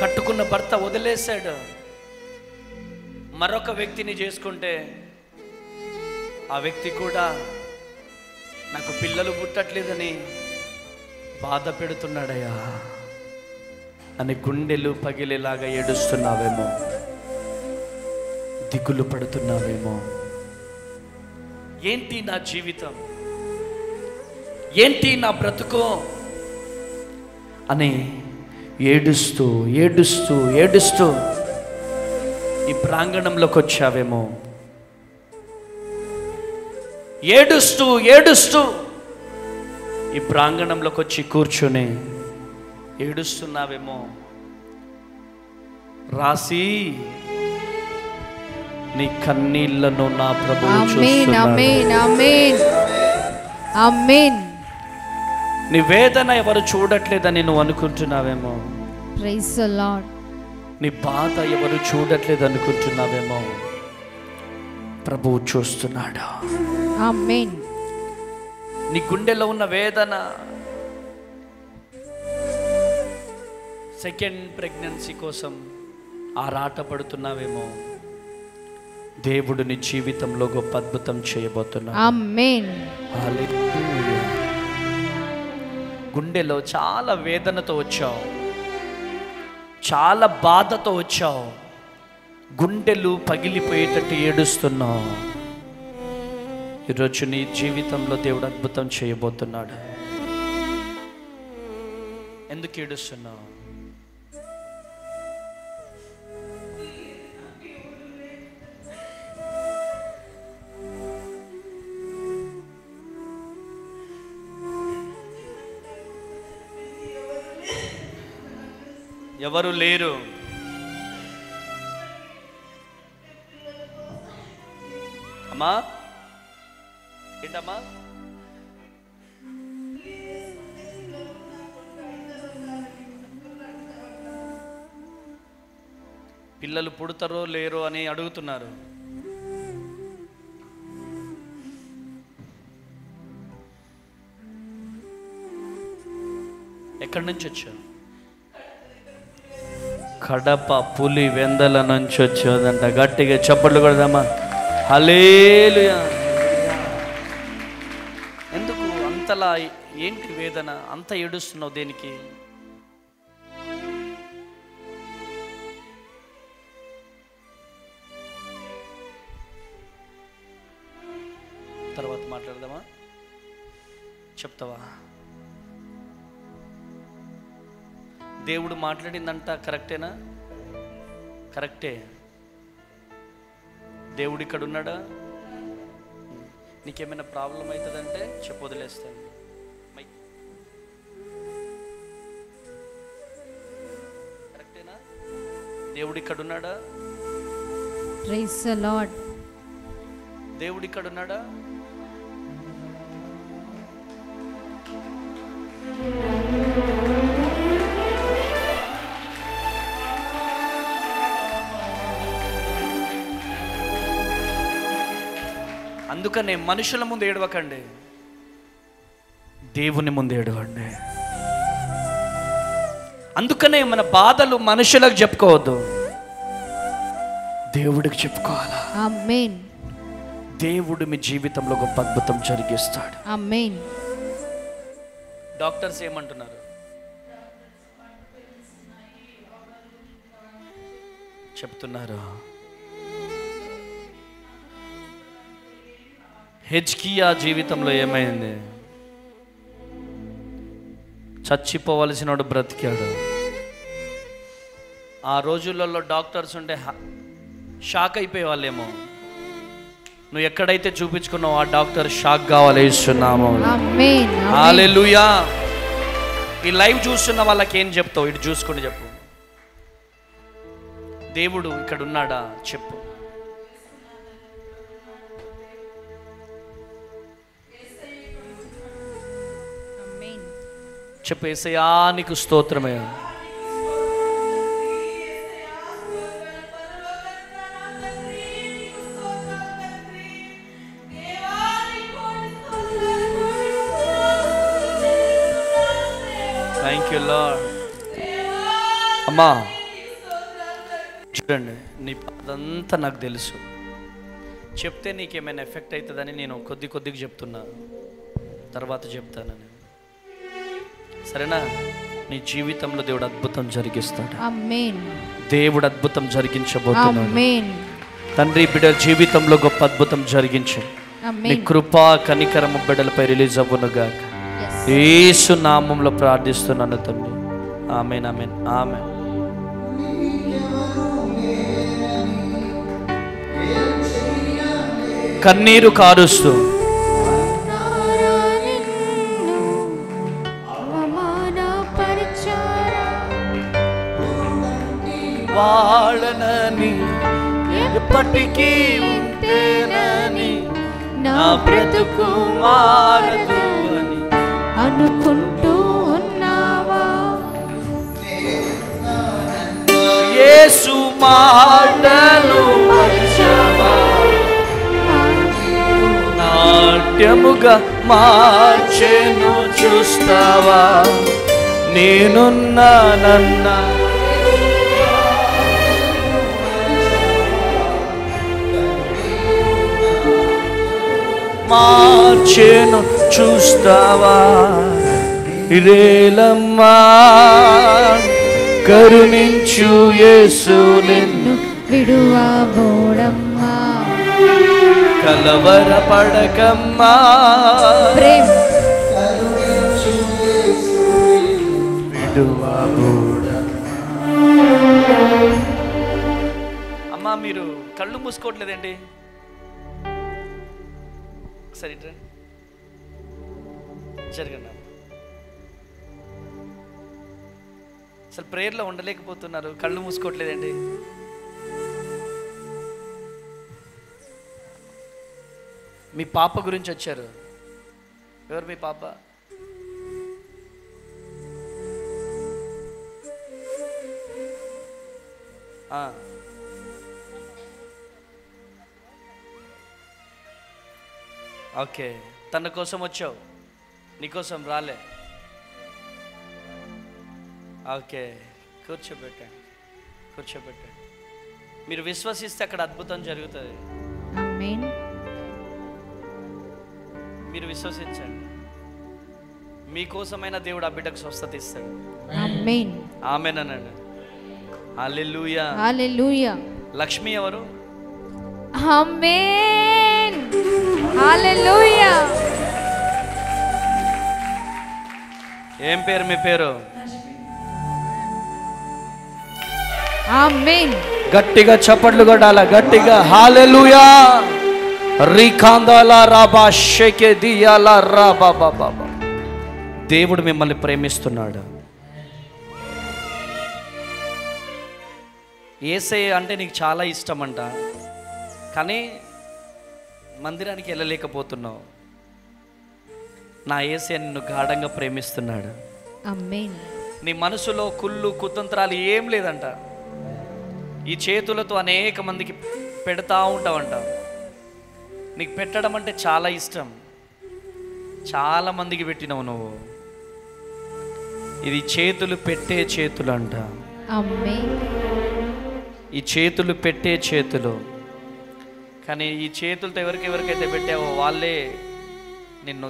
కట్టుకున్న భర్త వదిలేశాడు, మరొక వ్యక్తిని చేసుకుంటే ఆ వ్యక్తి కూడా నాకు పిల్లలు పుట్టట్లేదని బాధ పెడుతున్నాడయ్యా అని గుండెలు పగిలేలాగా ఏడుస్తున్నావేమో, దిగులు పడుతున్నావేమో. ఏంటి నా జీవితం, ఏంటి నా బ్రతుకు అని ఏడుస్తూ ఏడుస్తూ ఏడుస్తూ ఈ ప్రాంగణంలోకి వచ్చావేమో. ఏడుస్తూ ఏడుస్తూ ఈ ప్రాంగణంలోకి వచ్చి కూర్చొని ఏడుస్తున్నావేమో. రాసి నీ కన్నీళ్లను నా ప్రభువు చూస్తున్నాడు. నీ వేదన ఎవరు చూడట్లేదని నువ్వు అనుకుంటున్నావేమో. Praise the Lord. నీ బాధ ఎవరు చూడట్లేదు అనుకుంటున్నావేమో. ప్రభువు చూస్తున్నాడు. ఆమేన్. నీ గుండెలో ఉన్న వేదన, సెకండ్ ప్రెగ్నెన్సీ కోసం ఆరాట పడుతున్నావేమో. దేవుడు నీ జీవితంలో గొప్ప అద్భుతం చేయబోతున్నాడు. ఆమేన్. హల్లెలూయా. గుండెలో చాలా వేదనతో వచ్చావు, చాలా బాధతో వచ్చావు, గుండెలు పగిలిపోయేటట్టు ఏడుస్తున్నావు. ఈరోజు నీ జీవితంలో దేవుడు అద్భుతం చేయబోతున్నాడు. ఎందుకు ఏడుస్తున్నావు? ఎవరు లేరు. అమ్మా ఏంటమ్మా? పిల్లలు పుడతారో లేరో అని అడుగుతున్నారు. ఎక్కడి నుంచి వచ్చావు? కడప పులి వెందల నుంచి వచ్చేదంట. గట్టిగా చప్పట్లు కొడదామా? హల్లెలూయా. ఎందుకు అంతలా, ఏంటి వేదన? అంత ఏడుస్తున్నావు దేనికి? తర్వాత మాట్లాడదామా? చెప్తావా? దేవుడు మాట్లాడిందంట కరెక్టేనా? కరెక్టే. దేవుడు ఇక్కడ ఉన్నాడా? నీకేమైనా ప్రాబ్లం అవుతుందంటే చెప్పు, వదిలేస్తాను. కరెక్టేనా? దేవుడు ఇక్కడ ఉన్నాడా? Praise the lord. దేవుడు ఇక్కడ ఉన్నాడా? అందుకనే మనుషుల ముందు ఏడవకండి, దేవుని ముందు ఏడవండి. అందుకనే మన బాధలు మనుషులకు చెప్పుకోవద్దు, దేవుడికి చెప్పుకోవాలా. ఆమేన్. దేవుడు మీ జీవితంలో గొప్ప అద్భుతం జరిగిస్తాడు. ఆమేన్. డాక్టర్స్ ఏమంటున్నారు? చెప్తున్నారు, హెజ్కియా జీవితంలో ఏమైంది? చచ్చిపోవలసినోడు బ్రతికాడు. ఆ రోజులలో డాక్టర్స్ ఉంటే షాక్ అయిపోయే వాళ్ళేమో. నువ్వు ఎక్కడైతే చూపించుకున్నావు ఆ డాక్టర్ షాక్ కావాలి. ఇస్తున్నాము. హల్లెలూయా. ఈ లైవ్ చూస్తున్న వాళ్ళకి ఏం చెప్తావు? ఇటు చూసుకొని చెప్పు. దేవుడు ఇక్కడ ఉన్నాడా చెప్పు. చెప్పు, యేసయ్యా నీకు స్తోత్రమే. Thank you lord. అమ్మా చూడండి, నీ అదంతా నాకు తెలుసు. చెప్తే నీకేమైనా ఎఫెక్ట్ అవుతుందని నేను కొద్దిగా చెప్తున్నా, తర్వాత చెప్తానని. సరేనా? నీ జీవితంలో దేవుడు అద్భుతం జరిగిస్తాడు. ఆమేన్. దేవుడు అద్భుతం జరిగించబోతున్నాడు. ఆమేన్. తండ్రి, బిడ్డ జీవితంలో గొప్ప అద్భుతం జరిగించు. నీ కృపా కనికరము బిడ్డలపై రిలీజ్ అవ్వునుగా. యేసు నామములో ప్రార్థిస్తున్నాను తండ్రి. ఆమేన్, ఆమేన్, ఆమేన్. కన్నీరు కారుస్తూ వాడనని ఎప్పటికీ ఉంటేనని నా బ్రతుకు మారదు అని అనుకుంటూ ఉన్నావా? యేసు మాటలు వచ్చావా, నాట్యముగా మార్చెను చూస్తావా. నేనున్నానన్నా మార్చెను చూస్తావా. ఇరేలమ్మా కరుణించు యేసు నిన్ను విడువబోడమ్మా. కలవరపడకమ్మా. అమ్మా మీరు కళ్ళు మూసుకోవట్లేదండి. ఒకసారి జరగండి. అసలు ప్రేయర్లో ఉండలేకపోతున్నారు, కళ్ళు మూసుకోవట్లేదండి. మీ పాప గురించి వచ్చారు. ఎవరు మీ పాప? ఓకే, తన కోసం వచ్చావు, నీకోసం రాలే. ఓకే, కూర్చోబెట్టండి, కూర్చోబెట్టండి. మీరు విశ్వసిస్తే అక్కడ అద్భుతం జరుగుతుంది. ఆమేన్. మీరు విశ్వసించండి, మీకోసమైన దేవుడు ఆ బిడ్డకు స్వస్థత ఇస్తాడు. ఆమేన్. ఆమేన్ అనండి. హల్లెలూయా. హల్లెలూయా. లక్ష్మి ఎవరు? ఆమేన్. హల్లెలూయా. ఏం పేరు మీ పేరు? ఆమేన్. గట్టిగా చప్పట్లు కొట్టాల, గట్టిగా హల్లెలూయా. రికాందాల రాబా షేకే దియాల రాబా బాబా. దేవుడు మిమ్మల్ని ప్రేమిస్తున్నాడు. యేసయ్య అంటే నీకు చాలా ఇష్టం అంట, కానీ మందిరానికి వెళ్ళలేకపోతున్నావు. నా యేసయ్య నిన్ను గాఢంగా ప్రేమిస్తున్నాడు. ఆమేన్. నీ మనసులో కుళ్ళు కుతంత్రాలు ఏం లేదంట. ఈ చేతులతో అనేక మందికి పెడతా ఉంటావంట. నీకు పెట్టడం అంటే చాలా ఇష్టం. చాలా మందికి పెట్టినావు నువ్వు. ఇది చేతులు పెట్టే చేతులు అంట. ఆమేన్. ఈ చేతులు పెట్టే చేతులు. కానీ ఈ చేతులతో ఎవరికైతే పెట్టావో వాళ్ళే నిన్ను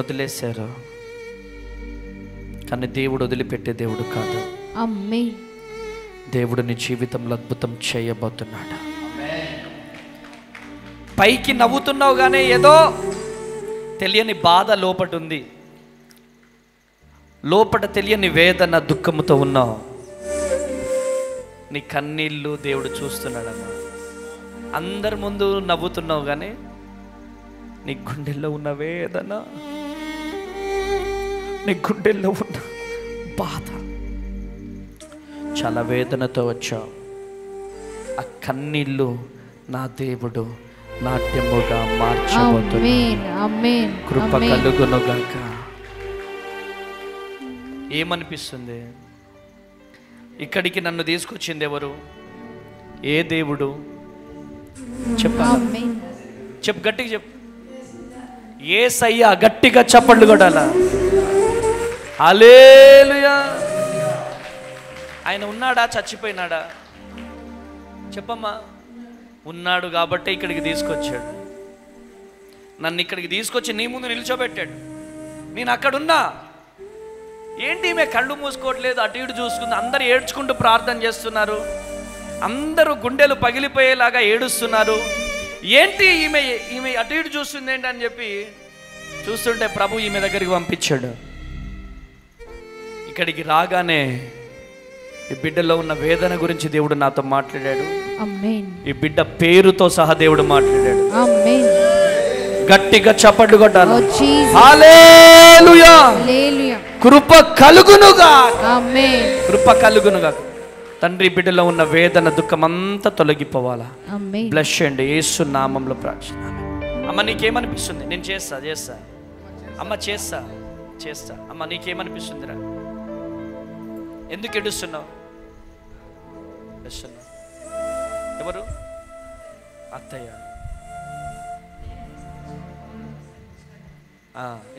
వదిలేశారు. కానీ దేవుడు వదిలిపెట్టే దేవుడు కాదు. ఆమేన్. దేవుడు నీ జీవితంలో అద్భుతం చేయబోతున్నాడు. పైకి నవ్వుతున్నావు కానీ ఏదో తెలియని బాధ లోపట ఉంది. లోపట తెలియని వేదన దుఃఖముతో ఉన్నావు. నీ కన్నీళ్ళు దేవుడు చూస్తున్నాడమ్మా. అందరి ముందు నవ్వుతున్నావు కానీ నీ గుండెల్లో ఉన్న వేదన, నీ గుండెల్లో ఉన్న బాధ, చాలా వేదనతో వచ్చావు. ఆ కన్నీళ్ళు నా దేవుడు నాట్యముగా మార్చబోతున్నాడు. కృప కలుగునుగాక. ఏమనిపిస్తుంది? ఇక్కడికి నన్ను తీసుకొచ్చింది ఎవరు? ఏ దేవుడు? చెప్పాలి, చెప్పు, గట్టిగా చెప్పు. యేసయ్య. గట్టిగా చప్పట్లు కొట్టాలా. హల్లెలూయా. ఆయన ఉన్నాడా చచ్చిపోయినాడా? చెప్పమ్మా. ఉన్నాడు కాబట్టి ఇక్కడికి తీసుకొచ్చాడు. నన్ను ఇక్కడికి తీసుకొచ్చి నీ ముందు నిల్చోబెట్టాడు. నేను అక్కడున్నా. ఏంటి ఈమె కళ్ళు మూసుకోవట్లేదు, అటు ఇటు చూసుకుంది. అందరు ఏడ్చుకుంటూ ప్రార్థన చేస్తున్నారు. అందరూ గుండెలు పగిలిపోయేలాగా ఏడుస్తున్నారు. ఏంటి ఈమె అటు ఇటు చూస్తుంది ఏంటి అని చెప్పి చూస్తుంటే ప్రభు ఈమె దగ్గరికి పంపించాడు. ఇక్కడికి రాగానే ఈ బిడ్డలో ఉన్న వేదన గురించి దేవుడు నాతో మాట్లాడాడు. ఈ బిడ్డ పేరుతో సహా దేవుడు మాట్లాడాడు. గట్టిగా చప్పట్లు కొట్టాలి. హల్లెలూయా. కృప కలుగునుగా. కృప కలుగునుగా. తండ్రి, బిడ్డలో ఉన్న వేదన దుఃఖం అంతా తొలగిపోవాలా. బ్లెస్ చేయండి యేసు నామంలో ప్రార్థన. అమ్మ నీకేమనిపిస్తుంది? నేను చేస్తా. అమ్మ చేస్తా. అమ్మ నీకేమనిపిస్తుందిరా? ఎందుకు ఏడుస్తున్నావు? ఎవరు? అత్తయ్య.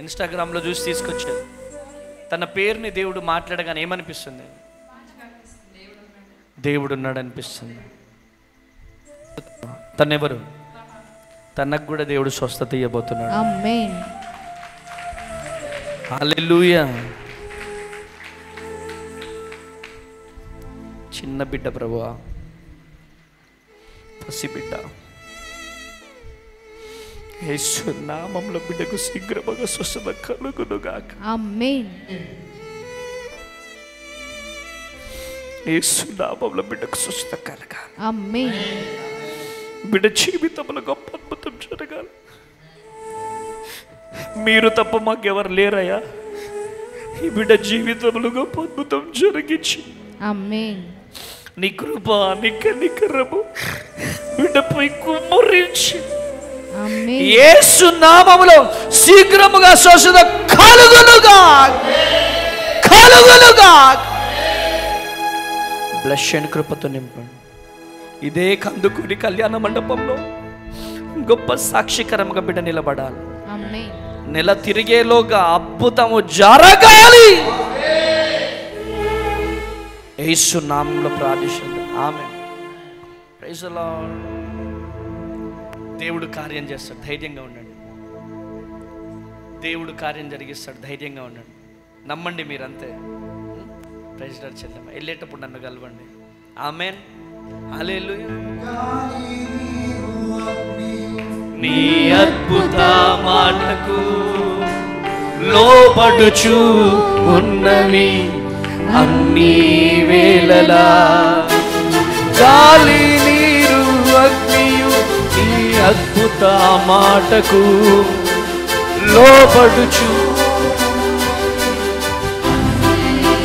ఇన్స్టాగ్రామ్లో చూసి తీసుకొచ్చాడు. తన పేరుని దేవుడు మాట్లాడగానే ఏమనిపిస్తుంది? దేవుడు ఉన్నాడు అనిపిస్తుంది. తనెవరు? తనకు కూడా దేవుడు స్వస్థత ఇవ్వబోతున్నాడు. ఆమేన్. హల్లెలూయా. చిన్న బిడ్డ ప్రభువా, పసిబిడ్డ, యేసు నామములో బిడ్డకు శీఘ్రముగా స్వస్థత కలుగునుగాక. ఆమేన్. యేసు నామములో బిడ్డకు స్వస్థత కలగాలి. ఆమేన్. బిడ్డ జీవితంలో గొప్ప అద్భుతం జరగాలి. మీరు తప్ప మాకెవరు లేరయ్యా. ఈ బిడ్డ జీవితంలో గొప్ప అద్భుతం జరిగించి ఆమేన్. నీ కృప, నీ కనికరము బిడ్డపై కుమ్మరించి యేసు నామములో శీఘ్రముగా స్వస్థత కలుగునుగా. బ్లెస్ అండ్ కృపతో నింపండి. ఇదే కందుకూరి కళ్యాణ మండపంలో గొప్ప సాక్షికరంగా బిడ్డ నిలబడాలి. నెల తిరిగేలోగా అద్భుతము జరగాలి. యేసు నామములో ప్రార్థిస్తుంది. ఆమేన్. Praise the lord. దేవుడు కార్యం చేస్తాడు. ధైర్యంగా ఉండండి. దేవుడు కార్యం జరిగిస్తాడు. ధైర్యంగా ఉండండి. నమ్మండి మీరంతే. Praise the lord. చెల్లెమ్మ వెళ్ళేటప్పుడు నన్ను కలవండి. ఆమేన్. హల్లెలూయా. నీ అద్భుత మాటకు లోబడుచు ఉన్నవి అన్ని వేళలా గాలి నీరు అగ్నియు ఈ అద్భుత మాటకు లోబడుచు.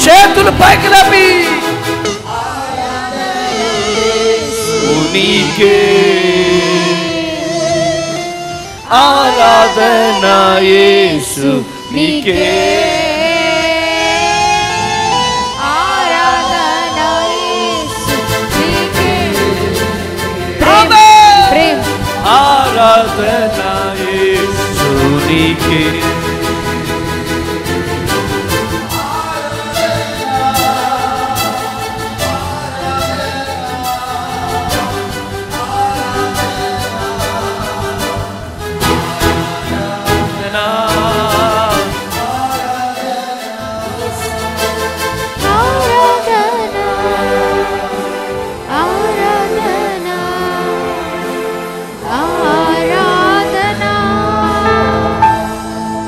చేతులు పైకి లేపి నీకే ఆరాధన యేసు నీకే ఆరాధన యేసు నీకే ప్రేమ ఆరాధన యేసు నీకే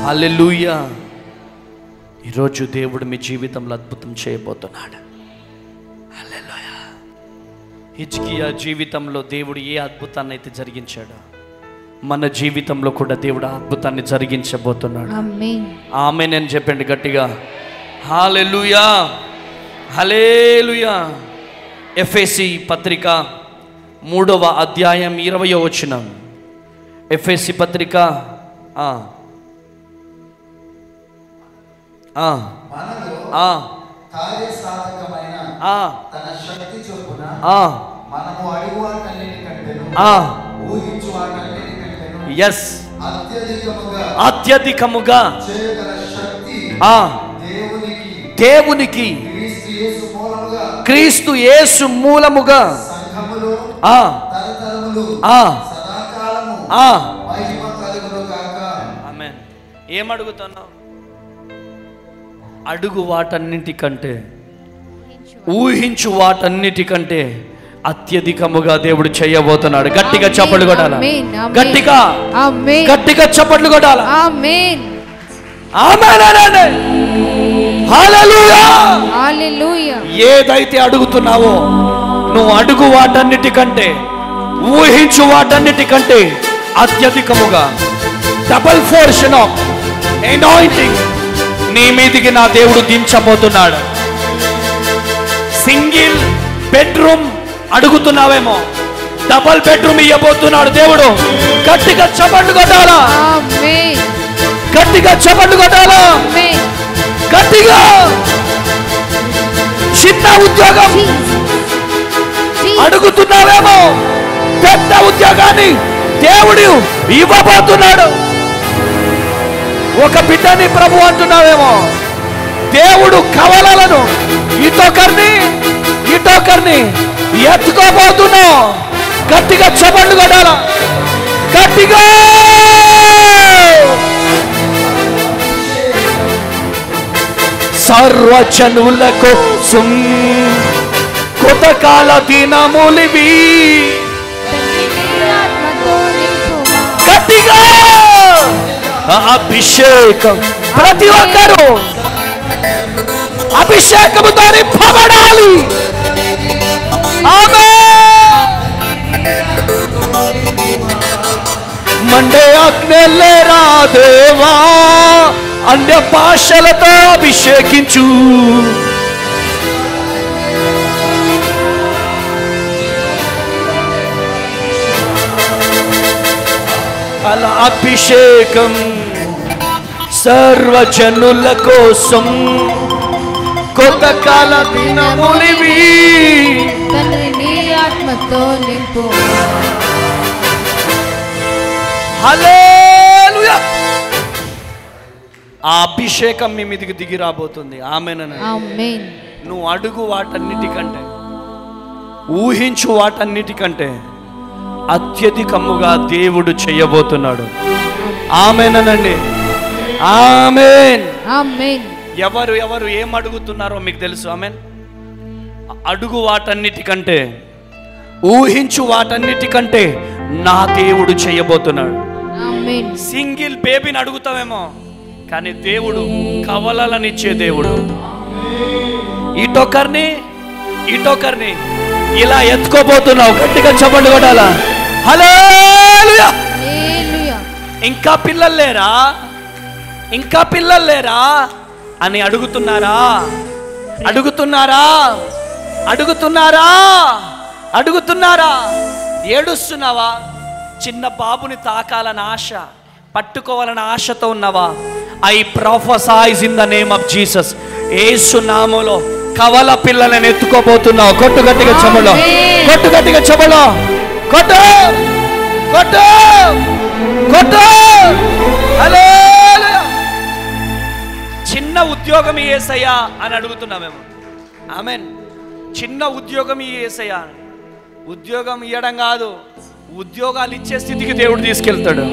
హల్లెలూయా. ఈరోజు దేవుడు మీ జీవితంలో అద్భుతం చేయబోతున్నాడు. హల్లెలూయా. హిజ్కియా జీవితంలో దేవుడు ఏ అద్భుతాన్ని అయితే జరిగించాడో మన జీవితంలో కూడా దేవుడు ఆ అద్భుతాన్ని జరిగించబోతున్నాడు. ఆమేన్ అని చెప్పండి గట్టిగా. హల్లెలూయా హల్లెలూయా. ఎఫెసీ పత్రిక 3వ అధ్యాయం 20వ వచనం. ఎఫెసీ పత్రిక అత్యధికముగా దేవునికి క్రీస్తు యేసు మూలముగా ఆమేన్. ఏమడుగుతున్నావు? అడుగు వాటన్నిటికంటే, ఊహించు వాటన్నిటికంటే అత్యధికముగా దేవుడు చేయబోతున్నాడు. గట్టిగా చప్పట్లు కొట్టాలి. గట్టిగా గట్టిగా చప్పట్లు కొట్టాలి. ఆమేన్ అనండి. హల్లెలూయా హల్లెలూయా. ఏదైతే అడుగుతున్నావో నువ్వు అడుగు వాటన్నిటికంటే, ఊహించు వాటన్నిటికంటే అత్యధికముగా డబుల్ పోర్షన్ ఆఫ్ అనాయింటింగ్ నీ మీదికి నా దేవుడు దించబోతున్నాడు. సింగిల్ బెడ్రూమ్ అడుగుతున్నావేమో, డబుల్ బెడ్రూమ్ ఇవ్వబోతున్నాడు దేవుడు. గట్టిగా చప్పట్లు కొట్టాలా. గట్టిగా చప్పట్లు కొట్టాలా. గట్టిగా. చిన్న ఉద్యోగం అడుగుతున్నావేమో, పెద్ద ఉద్యోగాన్ని దేవుడు ఇవ్వబోతున్నాడు. ఒక బిడ్డని ప్రభు అంటున్నావేమో, దేవుడు కవలలను ఇటొకరిని ఎత్తుకోబోతున్నావు. గట్టిగా చప్పట్లు కొట్టాల. గట్టిగా. సర్వజనులకు కృతకాల దినములివి. గట్టిగా. అభిషేకం ప్రతి ఒక్కరూ అభిషేకముతో నింపబడాలి. మండే అగ్నిలేరా దేవా, అన్య భాషలతో అభిషేకించు. అలా అభిషేకం సర్వజనుల కోసం కొత్త కాల దినములివి. తండ్రి నీ ఆత్మతో నింపు. హల్లెలూయా. ఆ అభిషేకం మీ మీదకి దిగి రాబోతుంది. ఆమేన్. నువ్వు అడుగు వాటన్నిటికంటే, ఊహించు వాటన్నిటికంటే అత్యధికముగా దేవుడు చేయబోతున్నాడు. ఆమేనండి. ఆమేన్. ఎవరు ఎవరు ఏం అడుగుతున్నారో మీకు తెలుసు. ఆమేన్. అడుగు వాటన్నిటికంటే, ఊహించు వాటన్నిటికంటే నా దేవుడు చేయబోతున్నాడు. సింగిల్ బేబీని అడుగుతావేమో, కానీ దేవుడు కవలలనిచ్చే దేవుడు. ఈ టోకర్ని ఇలా ఎత్తుకోబోతున్నావు. గట్టిగా చప్పట్లు కొట్టాలా? హల్లెలూయా. ఇంకా పిల్లలు లేరా అని అడుగుతున్నారా? ఏడుస్తున్నావా? చిన్న బాబుని తాకాలని ఆశ, పట్టుకోవాలని ఆశతో ఉన్నవా? I prophesize in the name of Jesus. Yesu నామములో కవల పిల్లలను ఎత్తుకోబోతున్నావు. కొట్టు గట్టిగా చెమలో, కొట్టు గట్టిగా చెమలో, కొట్టు కొట్టు కొట్టు. హల్లెలూయా. చిన్న ఉద్యోగం యేసయ్యా అని అడుగుతున్నామేమో. ఆమేన్. చిన్న ఉద్యోగం యేసయ్యా. ఉద్యోగం ఇవ్వడం కాదు, ఉద్యోగాలు ఇచ్చే స్థితికి దేవుడు తీసుకెళ్తాడు.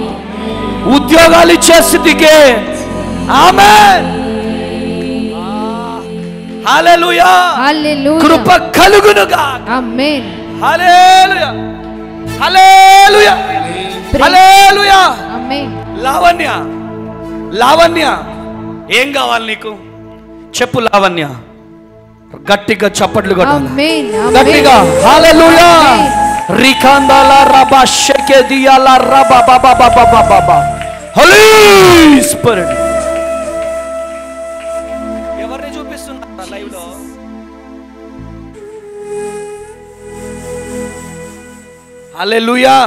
ఉద్యోగాలు ఇచ్చే స్థితికి. ఆమేన్. హల్లెలూయా. కృప కలుగునుగా. ఆమేన్. హల్లెలూయా. హల్లెలూయా. హల్లెలూయా. ఆమేన్. లావణ్య ఏం కావాలి నీకు? చెప్పు లావణ్య. గట్టిగా చప్పట్లు కొట్టాలి. గట్టిగా హల్లెలూయా. రికాందాల రబా షెకెదియాల రబా బాబా బాబా బాబా. హోలీ స్పిరిట్. ఎవరిని చూపిస్తున్నారు లైవ్ లో? హల్లెలూయా.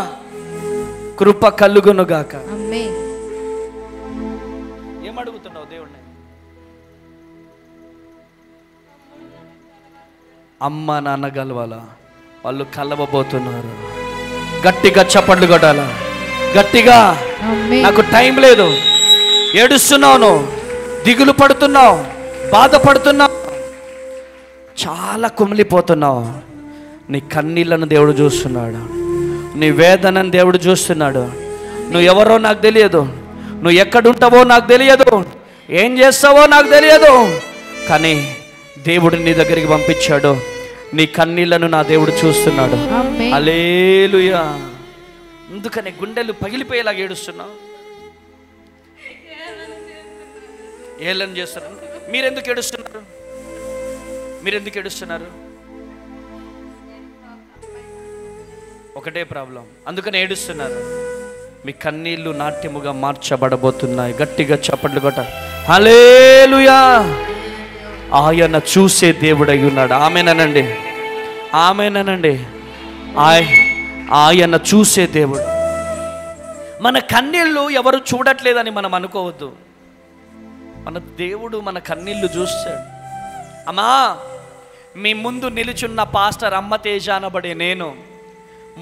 కృప కలుగునుగాక. ఆమేన్. ఏమడుగుతున్నావు దేవుణ్ణి? అమ్మ నాన్న గలవాలా? వాళ్ళు కలవబోతున్నారు. గట్టిగా చప్పట్లు కొట్టాలా? గట్టిగా. నాకు టైం లేదు. ఏడుస్తున్నావు, దిగులు పడుతున్నావు, బాధపడుతున్నావు, చాలా కుమిలిపోతున్నావు. నీ కన్నీళ్లను దేవుడు చూస్తున్నాడు. నీ వేదనను దేవుడు చూస్తున్నాడు. నువ్వు ఎవరో నాకు తెలియదు, నువ్వు ఎక్కడుంటావో నాకు తెలియదు, ఏం చేస్తావో నాకు తెలియదు, కానీ దేవుడు నీ దగ్గరికి పంపించాడు. నీ కన్నీళ్లను నా దేవుడు చూస్తున్నాడు. హల్లెలూయా. అందుకని గుండెలు పగిలిపోయేలాగా ఏడుస్తున్నావు. ఏళ్ళని చేస్తున్నారు. మీరెందుకు ఏడుస్తున్నారు? ఒకటే ప్రాబ్లం, అందుకని ఏడుస్తున్నారు. మీ కన్నీళ్లు నాట్యముగా మార్చబడబోతున్నాయి. గట్టిగా చప్పట్లు కొట్ట. హల్లెలూయా. ఆయన చూసే దేవుడై ఉన్నాడు. ఆమేనండి, ఆమేనండి. ఆయన చూసే దేవుడు. మన కన్నీళ్ళు ఎవరు చూడట్లేదని మనం అనుకోవద్దు. మన దేవుడు మన కన్నీళ్ళు చూస్తాడు. అమ్మా, మీ ముందు నిలుచున్న పాస్టర్ అమ్మ తేజ అనబడే నేను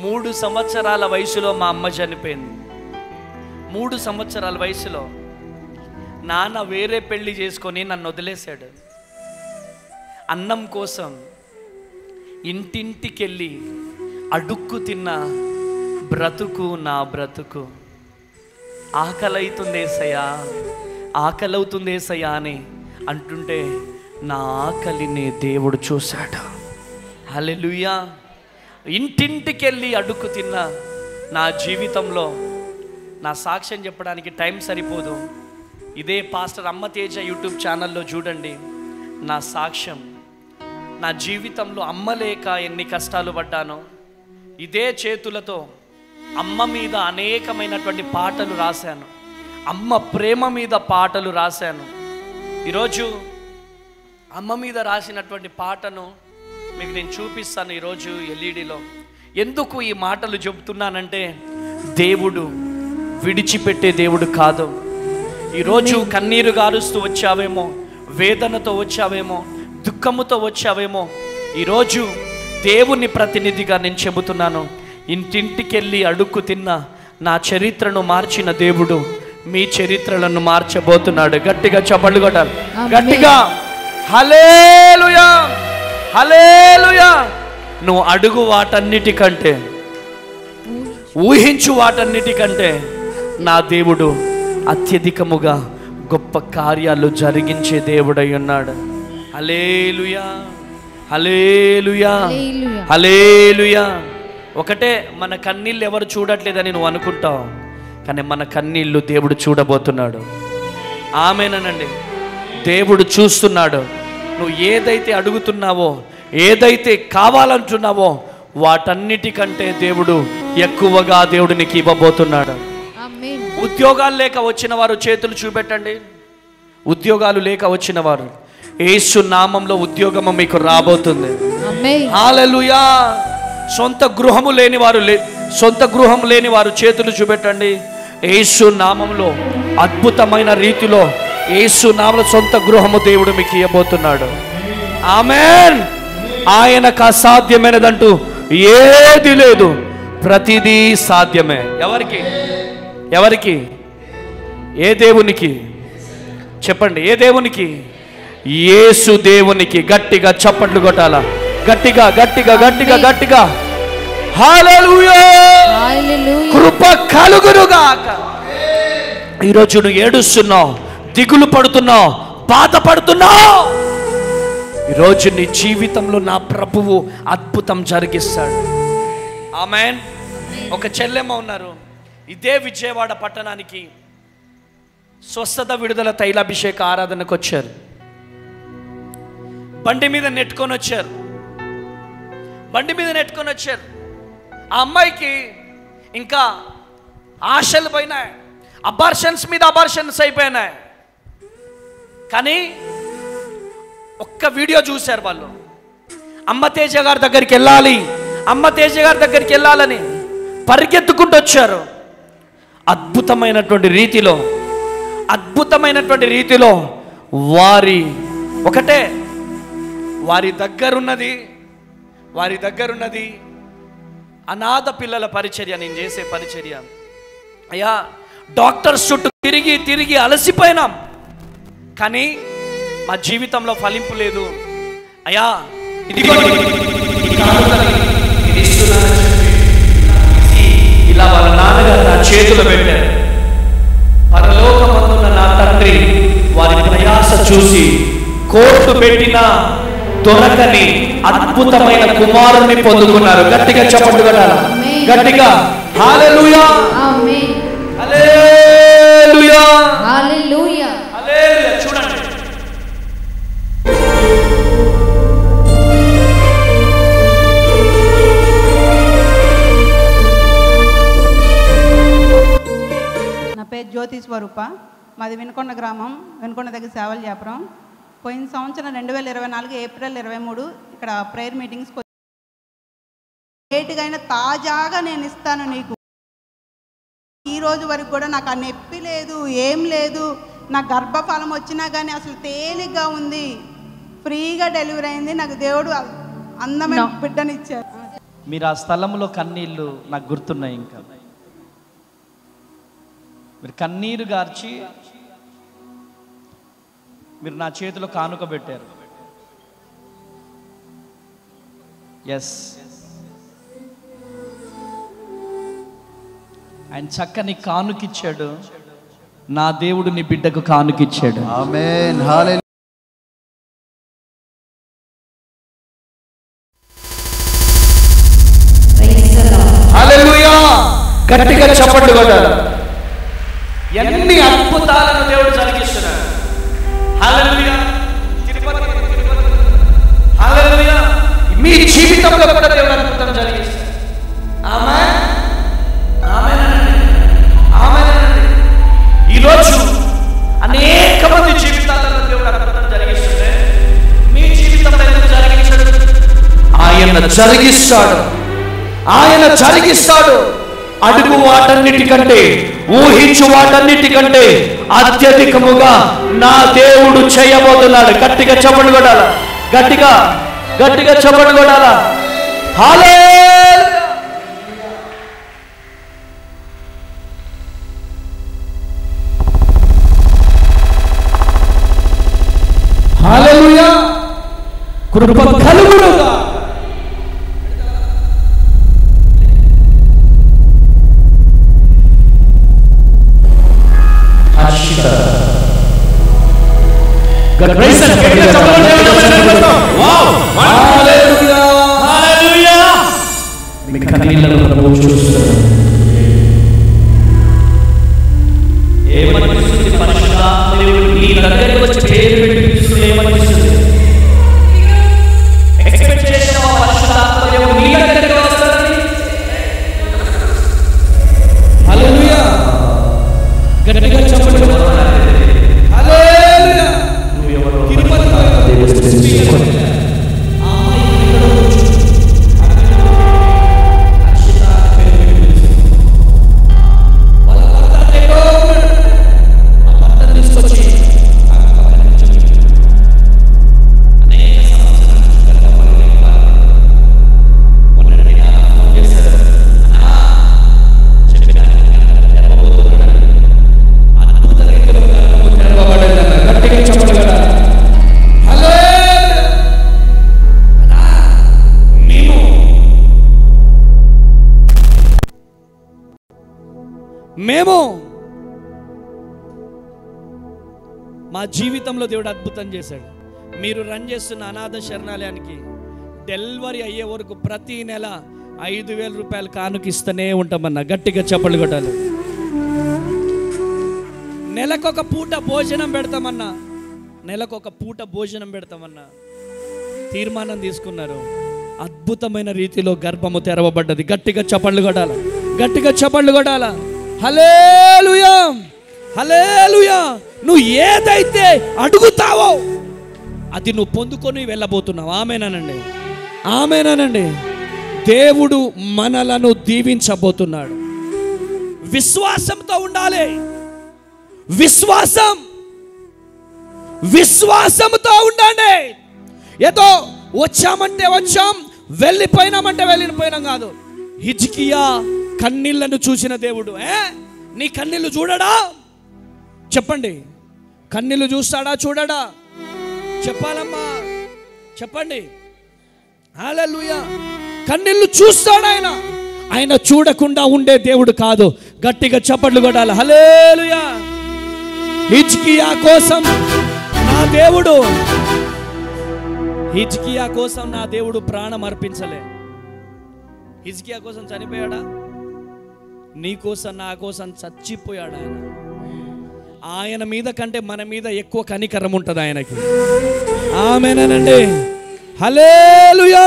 3 సంవత్సరాల వయసులో మా అమ్మ చనిపోయింది. 3 సంవత్సరాల వయసులో నాన్న వేరే పెళ్లి చేసుకొని నన్ను వదిలేశాడు. అన్నం కోసం ఇంటింటికెళ్ళి అడుక్కు తిన్న బ్రతుకు నా బ్రతుకు. ఆకలవుతుంది ఏసయ్యా అని అంటుంటే నా ఆకలిని దేవుడు చూశాడు. హల్లెలూయా. ఇంటింటికెళ్ళి అడుక్కు తిన్న నా జీవితంలో నా సాక్ష్యం చెప్పడానికి టైం సరిపోదు. ఇదే పాస్టర్ అమ్మ తేజ యూట్యూబ్ ఛానల్లో చూడండి నా సాక్ష్యం. నా జీవితంలో అమ్మ లేక ఎన్ని కష్టాలు పడ్డానో, ఇదే చేతులతో అమ్మ మీద అనేకమైనటువంటి పాటలు రాశాను. అమ్మ ప్రేమ మీద పాటలు రాశాను. ఈరోజు అమ్మ మీద రాసినటువంటి పాటను మీకు నేను చూపిస్తాను ఈరోజు ఎల్ఈడిలో. ఎందుకు ఈ మాటలు చెబుతున్నానంటే, దేవుడు విడిచిపెట్టే దేవుడు కాదు. ఈరోజు కన్నీరు గారుస్తూ వచ్చావేమో, వేదనతో వచ్చావేమో, దుఃఖముతో వచ్చావేమో. ఈరోజు దేవుని ప్రతినిధిగా నేను చెబుతున్నాను. ఇంటింటికెళ్ళి అడుక్కు తిన్న నా చరిత్రను మార్చిన దేవుడు మీ చరిత్రలను మార్చబోతున్నాడు. గట్టిగా చప్పట్లు కొట్టాలి. గట్టిగా హల్లెలూయా. హల్లెలూయా. నువ్వు అడుగు వాటన్నిటికంటే, ఊహించు వాటన్నిటికంటే నా దేవుడు అత్యధికముగా గొప్ప కార్యాలు జరిగించే దేవుడై ఉన్నాడు. హల్లెలూయా. హల్లెలూయా. హల్లెలూయా. ఒకటే, మన కన్నీళ్ళు ఎవరు చూడట్లేదని నువ్వు అనుకుంటావు, కానీ మన కన్నీళ్ళు దేవుడు చూడబోతున్నాడు. ఆమేనండి. దేవుడు చూస్తున్నాడు. నువ్వు ఏదైతే అడుగుతున్నావో, ఏదైతే కావాలంటున్నావో వాటన్నిటికంటే దేవుడు ఎక్కువగా దేవుడు నీకు ఇవ్వబోతున్నాడు. ఉద్యోగాలు లేక వచ్చిన వారు చేతులు చూపెట్టండి. ఉద్యోగాలు లేక వచ్చిన వారు, యేసు నామంలో ఉద్యోగము మీకు రాబోతుంది. హల్లెలూయా. సొంత గృహం లేని వారు చేతులు చూపెట్టండి. యేసు నామంలో అద్భుతమైన రీతిలో యేసు నామములో సొంత గృహము దేవుడు మీకు ఇవ్వబోతున్నాడు. ఆమేన్. ఆయనకు అసాధ్యమైనదంటూ ఏది లేదు, ప్రతిదీ సాధ్యమే. ఎవరికి? ఏ దేవునికి? చెప్పండి, ఏ దేవునికి? యేసు దేవునికి. గట్టిగా చప్పట్లు కొట్టాలా, గట్టిగా. హల్లెలూయా. కృప కలుగునుగాక. ఈరోజు నువ్వు ఏడుస్తున్నావు, దిగులు పడుతున్నావు, బాధపడుతున్నావు. ఈరోజు నీ జీవితంలో నా ప్రభువు అద్భుతం జరిగిస్తాడు. ఆమేన్. ఒక చెల్లెమ్మ ఉన్నారు, ఇదే విజయవాడ పట్టణానికి స్వస్థత విడుదల తైలాభిషేక ఆరాధనకు వచ్చారు. బండి మీద నెట్టుకొని వచ్చారు. ఆ అమ్మాయికి ఇంకా ఆశలు పోయినాయి, అబార్షన్స్ మీద అబార్షన్స్ అయిపోయినాయి. కానీ ఒక్క వీడియో చూశారు వాళ్ళు, అమ్మ తేజ గారి దగ్గరికి వెళ్ళాలని పరిగెత్తుకుంటూ వచ్చారు. అద్భుతమైనటువంటి రీతిలో వారి దగ్గరున్నది అనాథ పిల్లల పరిచర్య. నేను చేసే పరిచర్య అయ్యా, డాక్టర్స్ చుట్టూ తిరిగి అలసిపోయినాం, కానీ మా జీవితంలో ఫలింపు లేదు అయ్యా. ఇలా వాళ్ళ నాన్నగారు నా చేతులు పెట్టారు. పరలోకమందున్న నా తండ్రి వారి ప్రయాస చూసి కోర్టు పెట్టిన దొరకని అద్భుతమైన కుమారుని పొందుకున్నారు. గట్టిగా చప్పట్లు కొట్టాలి, గట్టిగా. హల్లెలూయా, ఆమేన్. హల్లెలూయా, హల్లెలూయా, హల్లెలూయా. చూడండి, నా పేరు జ్యోతి స్వరూప. మాది వినుకొండ గ్రామం, వినుకొండ దగ్గర సేవలు చేపరం. పోయిన సంవత్సరం 2024 ఏప్రిల్ 23 ఇక్కడ ప్రేయర్ మీటింగ్స్ లేటుగా అయినా తాజాగా నేను ఇస్తాను నీకు. ఈ రోజు వరకు కూడా నాకు ఆ నొప్పి లేదు, ఏం లేదు. నా గర్భఫలం వచ్చినా కానీ అసలు తేలిగ్గా ఉంది, ఫ్రీగా డెలివరీ అయింది. నాకు దేవుడు అందమైన బిడ్డనిచ్చారు. మీరు ఆ స్థలంలో కన్నీళ్ళు నాకు గుర్తున్నాయి. ఇంకా మీరు కన్నీరు గార్చి మీరు నా చేతిలో కానుక పెట్టారు. ఎస్, ఆయన చక్కని కానుకిచ్చాడు. నా దేవుడు నీ బిడ్డకు కానుకిచ్చాడు. ఆమేన్. హల్లెలూయా. హల్లెలూయా. గట్టిగా చప్పట్లు కొట్టాలి. ఎన్ని అద్భుతాలను దేవుడు జరిగిస్తున్నాడు. హల్లెలూయా. హల్లెలూయా. మీ జీవితంలో కూడా దేవుడు అద్భుతం జరిగిస్తాడు. ఆమేన్, ఆమేన్ అనండి, ఆమేన్ అనండి. ఈరోజు అనేక మంది జీవితాలలో దేవుడు అద్భుతం జరిగిస్తుంటే మీ జీవితంలో ఎందుకు జరిగించాడు? ఆయన జరిగిస్తాడు. అడుగు వాటన్నిటికంటే, ఊహించు వాటన్నిటికంటే అత్యధికముగా నా దేవుడు చేయబోతున్నాడు. గట్టిగా చప్పట్లు కొట్టాల, గట్టిగా చప్పట్లు కొట్టాల. హల్లెలూయా. హల్లెలూయా. కృప కలుగునుగా. ఏమనిపిస్తుంది? పరిశుద్ధాత్మ దేవుడు నీ దగ్గరికి వచ్చి పేరు పెట్టి పిలుస్తుంది. ఏమనిపిస్తుంది? మేము మా జీవితంలో దేవుడు అద్భుతం చేశాడు. మీరు రన్ చేస్తున్న అనాథ శరణాలయానికి డెలివరీ అయ్యే వరకు ప్రతి నెల 5,000 రూపాయలు కానుకిస్తూనే ఉంటామన్నా. గట్టిగా చప్పట్లు కొట్టాలి. నెలకొక పూట భోజనం పెడతామన్నా. నెలకొక పూట భోజనం పెడతామన్నా. తీర్మానం తీసుకున్నారు. అద్భుతమైన రీతిలో గర్భము తెరవబడ్డది. గట్టిగా చప్పట్లు కొట్టాల. గట్టిగా చప్పట్లు కొట్టాల. హల్లెలూయా, హల్లెలూయా. నువ్వు ఏదైతే అడుగుతావో అది నువ్వు పొందుకొని వెళ్ళబోతున్నావు. ఆమేనండి, ఆమేనండి. దేవుడు మనలను దీవించబోతున్నాడు. విశ్వాసంతో ఉండాలి. విశ్వాసంతో ఉండండి. ఏదో వచ్చామంటే వచ్చాం, వెళ్ళిపోయినామంటే వెళ్ళిపోయినాం కాదు. హిజ్కియా కన్నీళ్లను చూసిన దేవుడు నీ కన్నీళ్లు చూడడా? చెప్పండి, కన్నీళ్లు చూస్తాడా చూడడా? చెప్పాలమ్మా, చెప్పండి. హల్లెలూయా. కన్నీళ్లు చూస్తాడు ఆయన. ఆయన చూడకుండా ఉండే దేవుడు కాదు. గట్టిగా చప్పట్లు కొట్టాలి. హల్లెలూయా. హిజ్కియా కోసం నా దేవుడు, హిజ్కియా కోసం నా దేవుడు ప్రాణం అర్పించలే. హిజ్కియా కోసం చనిపోయాడా? నీ కోసం నా కోసం చచ్చిపోయాడు ఆయన. ఆయన మీద కంటే మన మీద ఎక్కువ కనికరం ఉంటుంది ఆయనకి. ఆమేనండి, హల్లెలూయా.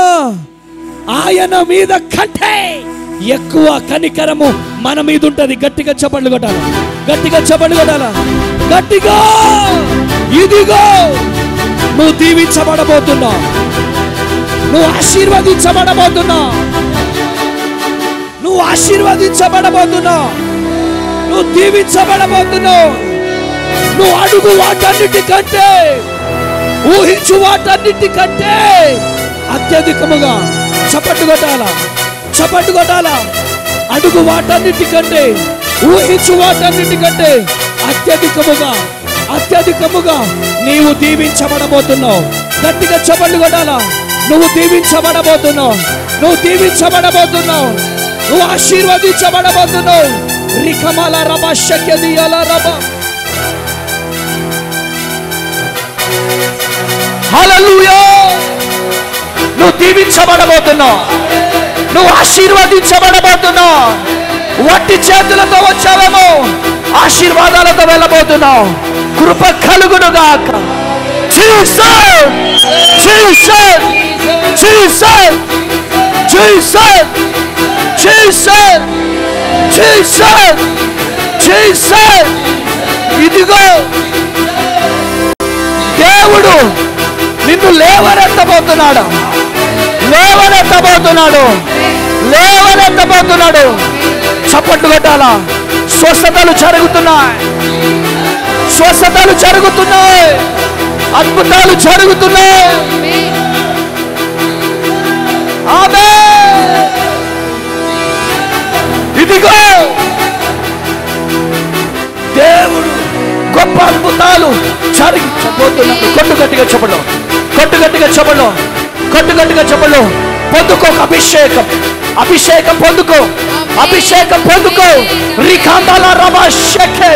ఆయన మీద కంటే ఎక్కువ కనికరము మన మీద ఉంటుంది. గట్టిగా చప్పట్లు కొట్టాలి. గట్టిగా చప్పట్లు కొట్టాలి. గట్టిగా. ఇదిగో నువ్వు దీవించబడబోతున్నావు. నువ్వు ఆశీర్వదించబడబోతున్నావు. నువ్వు ఆశీర్వదించబడబోతున్నావు. నువ్వు దీవించబడబోతున్నావు. నువ్వు అడుగు వాటన్నిటికంటే, ఊహించు వాటన్నిటికంటే అత్యధికముగా చప్పట్లు కొట్టాల. చప్పట్లు కొట్టాల. అడుగు వాటన్నిటికంటే, ఊహించు వాటన్నిటికంటే అత్యధికముగా, అత్యధికముగా నీవు దీవించబడబోతున్నావు. గట్టిగా చప్పట్లు కొట్టాల. నువ్వు దీవించబడబోతున్నావు. నువ్వు దీవించబడబోతున్నావు. నువ్వు ఆశీర్వదించబడబోతున్నావు. రికమాల రబ శక్యదియాల రబ. హల్లెలూయా. నువ్వు దీవించబడబోతున్నావు. నువ్వు ఆశీర్వదించబడబోతున్నావు. వట్టి చేతులతో వచ్చావేమో, ఆశీర్వాదాలతో వెళ్ళబోతున్నావు. కృప కలుగునుగాక. Jesus, Jesus, Jesus, Jesus, Jesus, Jesus, Jesus. ఇదిగో దేవుడు నిన్ను లేవనెత్తబోతున్నాడు. లేవనెత్తబోతున్నాడు. లేవనెత్తబోతున్నాడు. చప్పట్లు కొట్టాలా. స్వస్థతలు జరుగుతున్నాయి. స్వస్థతలు జరుగుతున్నాయి. అద్భుతాలు జరుగుతున్నాయి. ఆమేన్. ఇదిగో దేవుడు గొప్ప అద్భుతాలు జరిగించబోతున్నాడు. కొట్టు గట్టిగా చెప్పడు. కొట్టు గట్టిగా చెప్పడు. కొట్టు గట్టిగా చెప్పడు. పొందుకో అభిషేకం. అభిషేకం పొందుకో. అభిషేకం పొందుకో. రికాందాల రబ షకే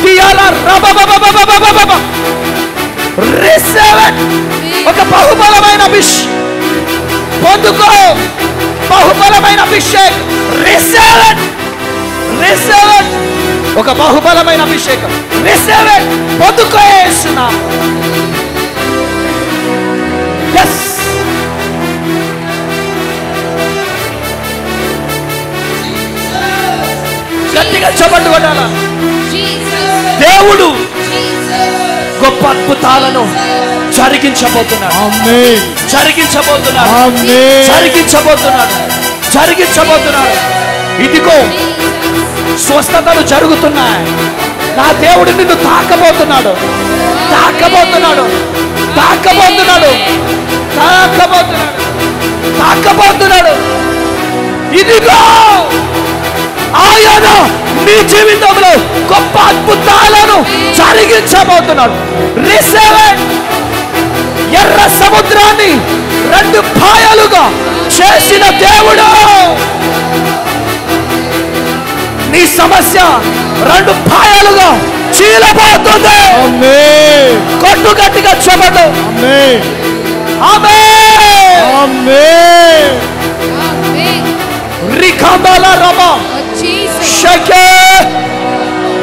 దియాల రబ బబ బబ బబ బబ. Receive it. ఒక బహుబలమైన అభిషేకం పొందుకో. బహుబలమైన అభిషేకం. Receive it. Receive it. ఒక బహుబలమైన అభిషేకం. Receive it. పొందుకో యేసునామం. yes. గట్టిగా చప్పట్లు కొట్టాలా. దేవుడు గొప్ప అద్భుతాలను జరిగించబోతున్నాడు. ఆమేన్. జరిగించబోతున్నాడు. ఆమేన్. జరిగించబోతున్నాడు. జరిగించబోతున్నాడు. ఇదిగో స్వస్థతలు జరుగుతున్నాయి. నా దేవుడు నిన్ను తాకబోతున్నాడు. తాకబోతున్నాడు. తాకబోతున్నాడు. తాకబోతున్నాడు. తాకబోతున్నాడు. ఇదిగో ఆయన నీ జీవితంలో గొప్ప అద్భుతాలను జరిగించబోతున్నాడు. Receive it. ఎర్ర సముద్రాన్ని 2 పాయలుగా చేసిన దేవుడు నీ సమస్య 2 పాయలుగా చీలబోతుంది. కొట్టు గట్టిగా చెప్పదు. రికంబాల రమ షకే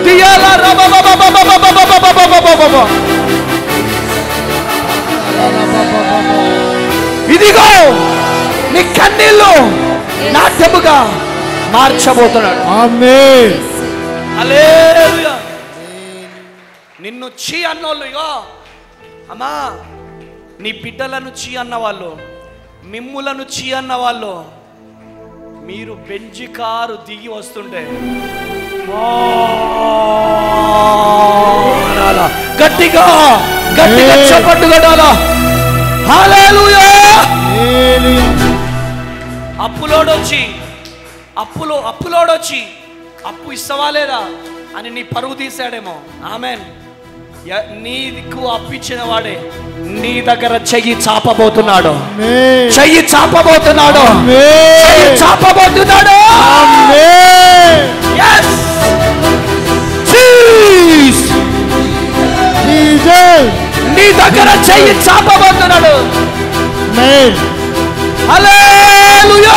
దియాల రమ ఇదిగో నీ కన్నీళ్ళు నాట్యముగా మార్చబోతున్నాడు. ఆమేన్. హల్లెలూయా. నిన్ను చీ అన్నోళ్ళు, ఇగో అమ్మా, నీ బిడ్డలను చీ అన్నవాళ్ళు, మిమ్ములను చీ అన్నవాళ్ళు, మీరు బెంజి కారు దిగి వస్తుంటే గట్టిగా గట్టిగా చప్పట్లు కొట్టాలా. హల్లెలూయా. అప్పులోడొచ్చి అప్పు ఇస్తావా లేదా అని నీ పరువు తీసాడేమో. ఆమెన్. నీకు అప్పిచ్చిన వాడే నీ దగ్గర చెయ్యి చాపబోతున్నాడు. చెయ్యి చాపబోతున్నాడు. చెయ్యి చాపబోతున్నాడు. నీ దగ్గర చెయ్యి చాపబోతున్నాడు. హల్లెలూయా.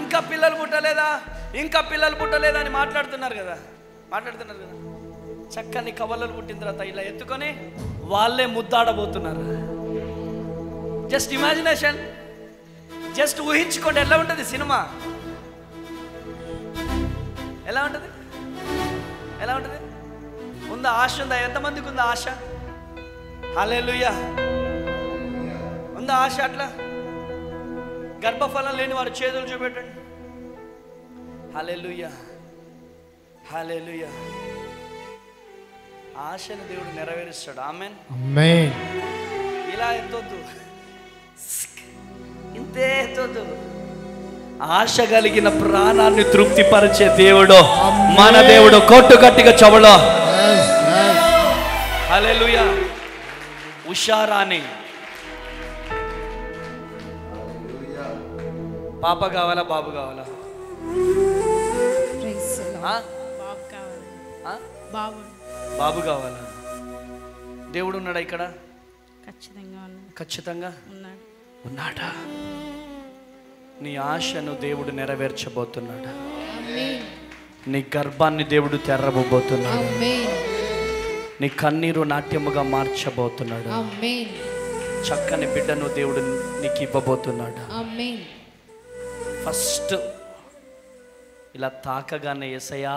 ఇంకా పిల్లలు పుట్టలేదా అని మాట్లాడుతున్నారు కదా. చక్కని కవలలు పుట్టిన తర్వాత ఇలా ఎత్తుకొని వాళ్ళే ముద్దాడబోతున్నారు. జస్ట్ ఇమాజినేషన్, జస్ట్ ఊహించుకోండి ఎలా ఉంటుంది సినిమా. ఎలా ఉంటుంది? ఉందా ఆశ? ఉందా? ఎంతమందికి ఉందా ఆశ? హల్లెలూయా. ఉందా ఆశ? అట్లా గర్భఫలం లేని వారు చేతులు చూపెట్టండి. హల్లెలూయా. ఆశను దేవుడు నెరవేరుస్తాడు. ఆమేన్. ఇలా ఎత్తొద్దు, ఇంతే ఎత్తొద్దు. ఆశ కలిగిన ప్రాణాన్ని తృప్తిపరిచే దేవుడు మన దేవుడు. కొట్టు గట్టిగా చెవులో. హల్లెలూయా. ఉషారాణి పాప కావాలా బాబు కావాలా? బాబు కావాలా? దేవుడు ఉన్నాడా ఇక్కడ? ఖచ్చితంగా ఉన్నాడా? నీ ఆశను దేవుడు నెరవేర్చబోతున్నాడు. నీ గర్భాన్ని దేవుడు తెరవబోతున్నాడు. నీ కన్నీరు నాట్యముగా మార్చబోతున్నాడు. చక్కని బిడ్డను దేవుడు నీకు ఇవ్వబోతున్నాడు. ఫస్ట్ ఇలా తాకగానే యేసయ్యా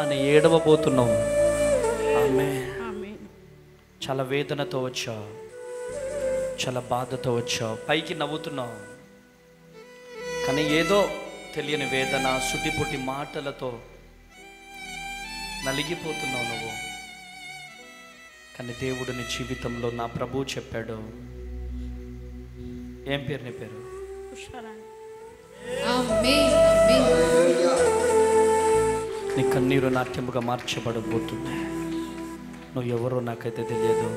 అని ఏడవబోతున్నావు. చాలా వేదనతో వచ్చావు, చాలా బాధతో వచ్చావు. పైకి నవ్వుతున్నావు, కానీ ఏదో తెలియని వేదన, సుటిపుటి మాటలతో నలిగిపోతున్నావు నువ్వు. కానీ దేవుడు నీ జీవితంలో, నా ప్రభువు చెప్పాడు. ఏం పేరు నీ పేరు? నీ కన్నీరు నాట్యముగా మార్చబడబోతుంది. నువ్వు ఎవరో నాకైతే తెలియదు.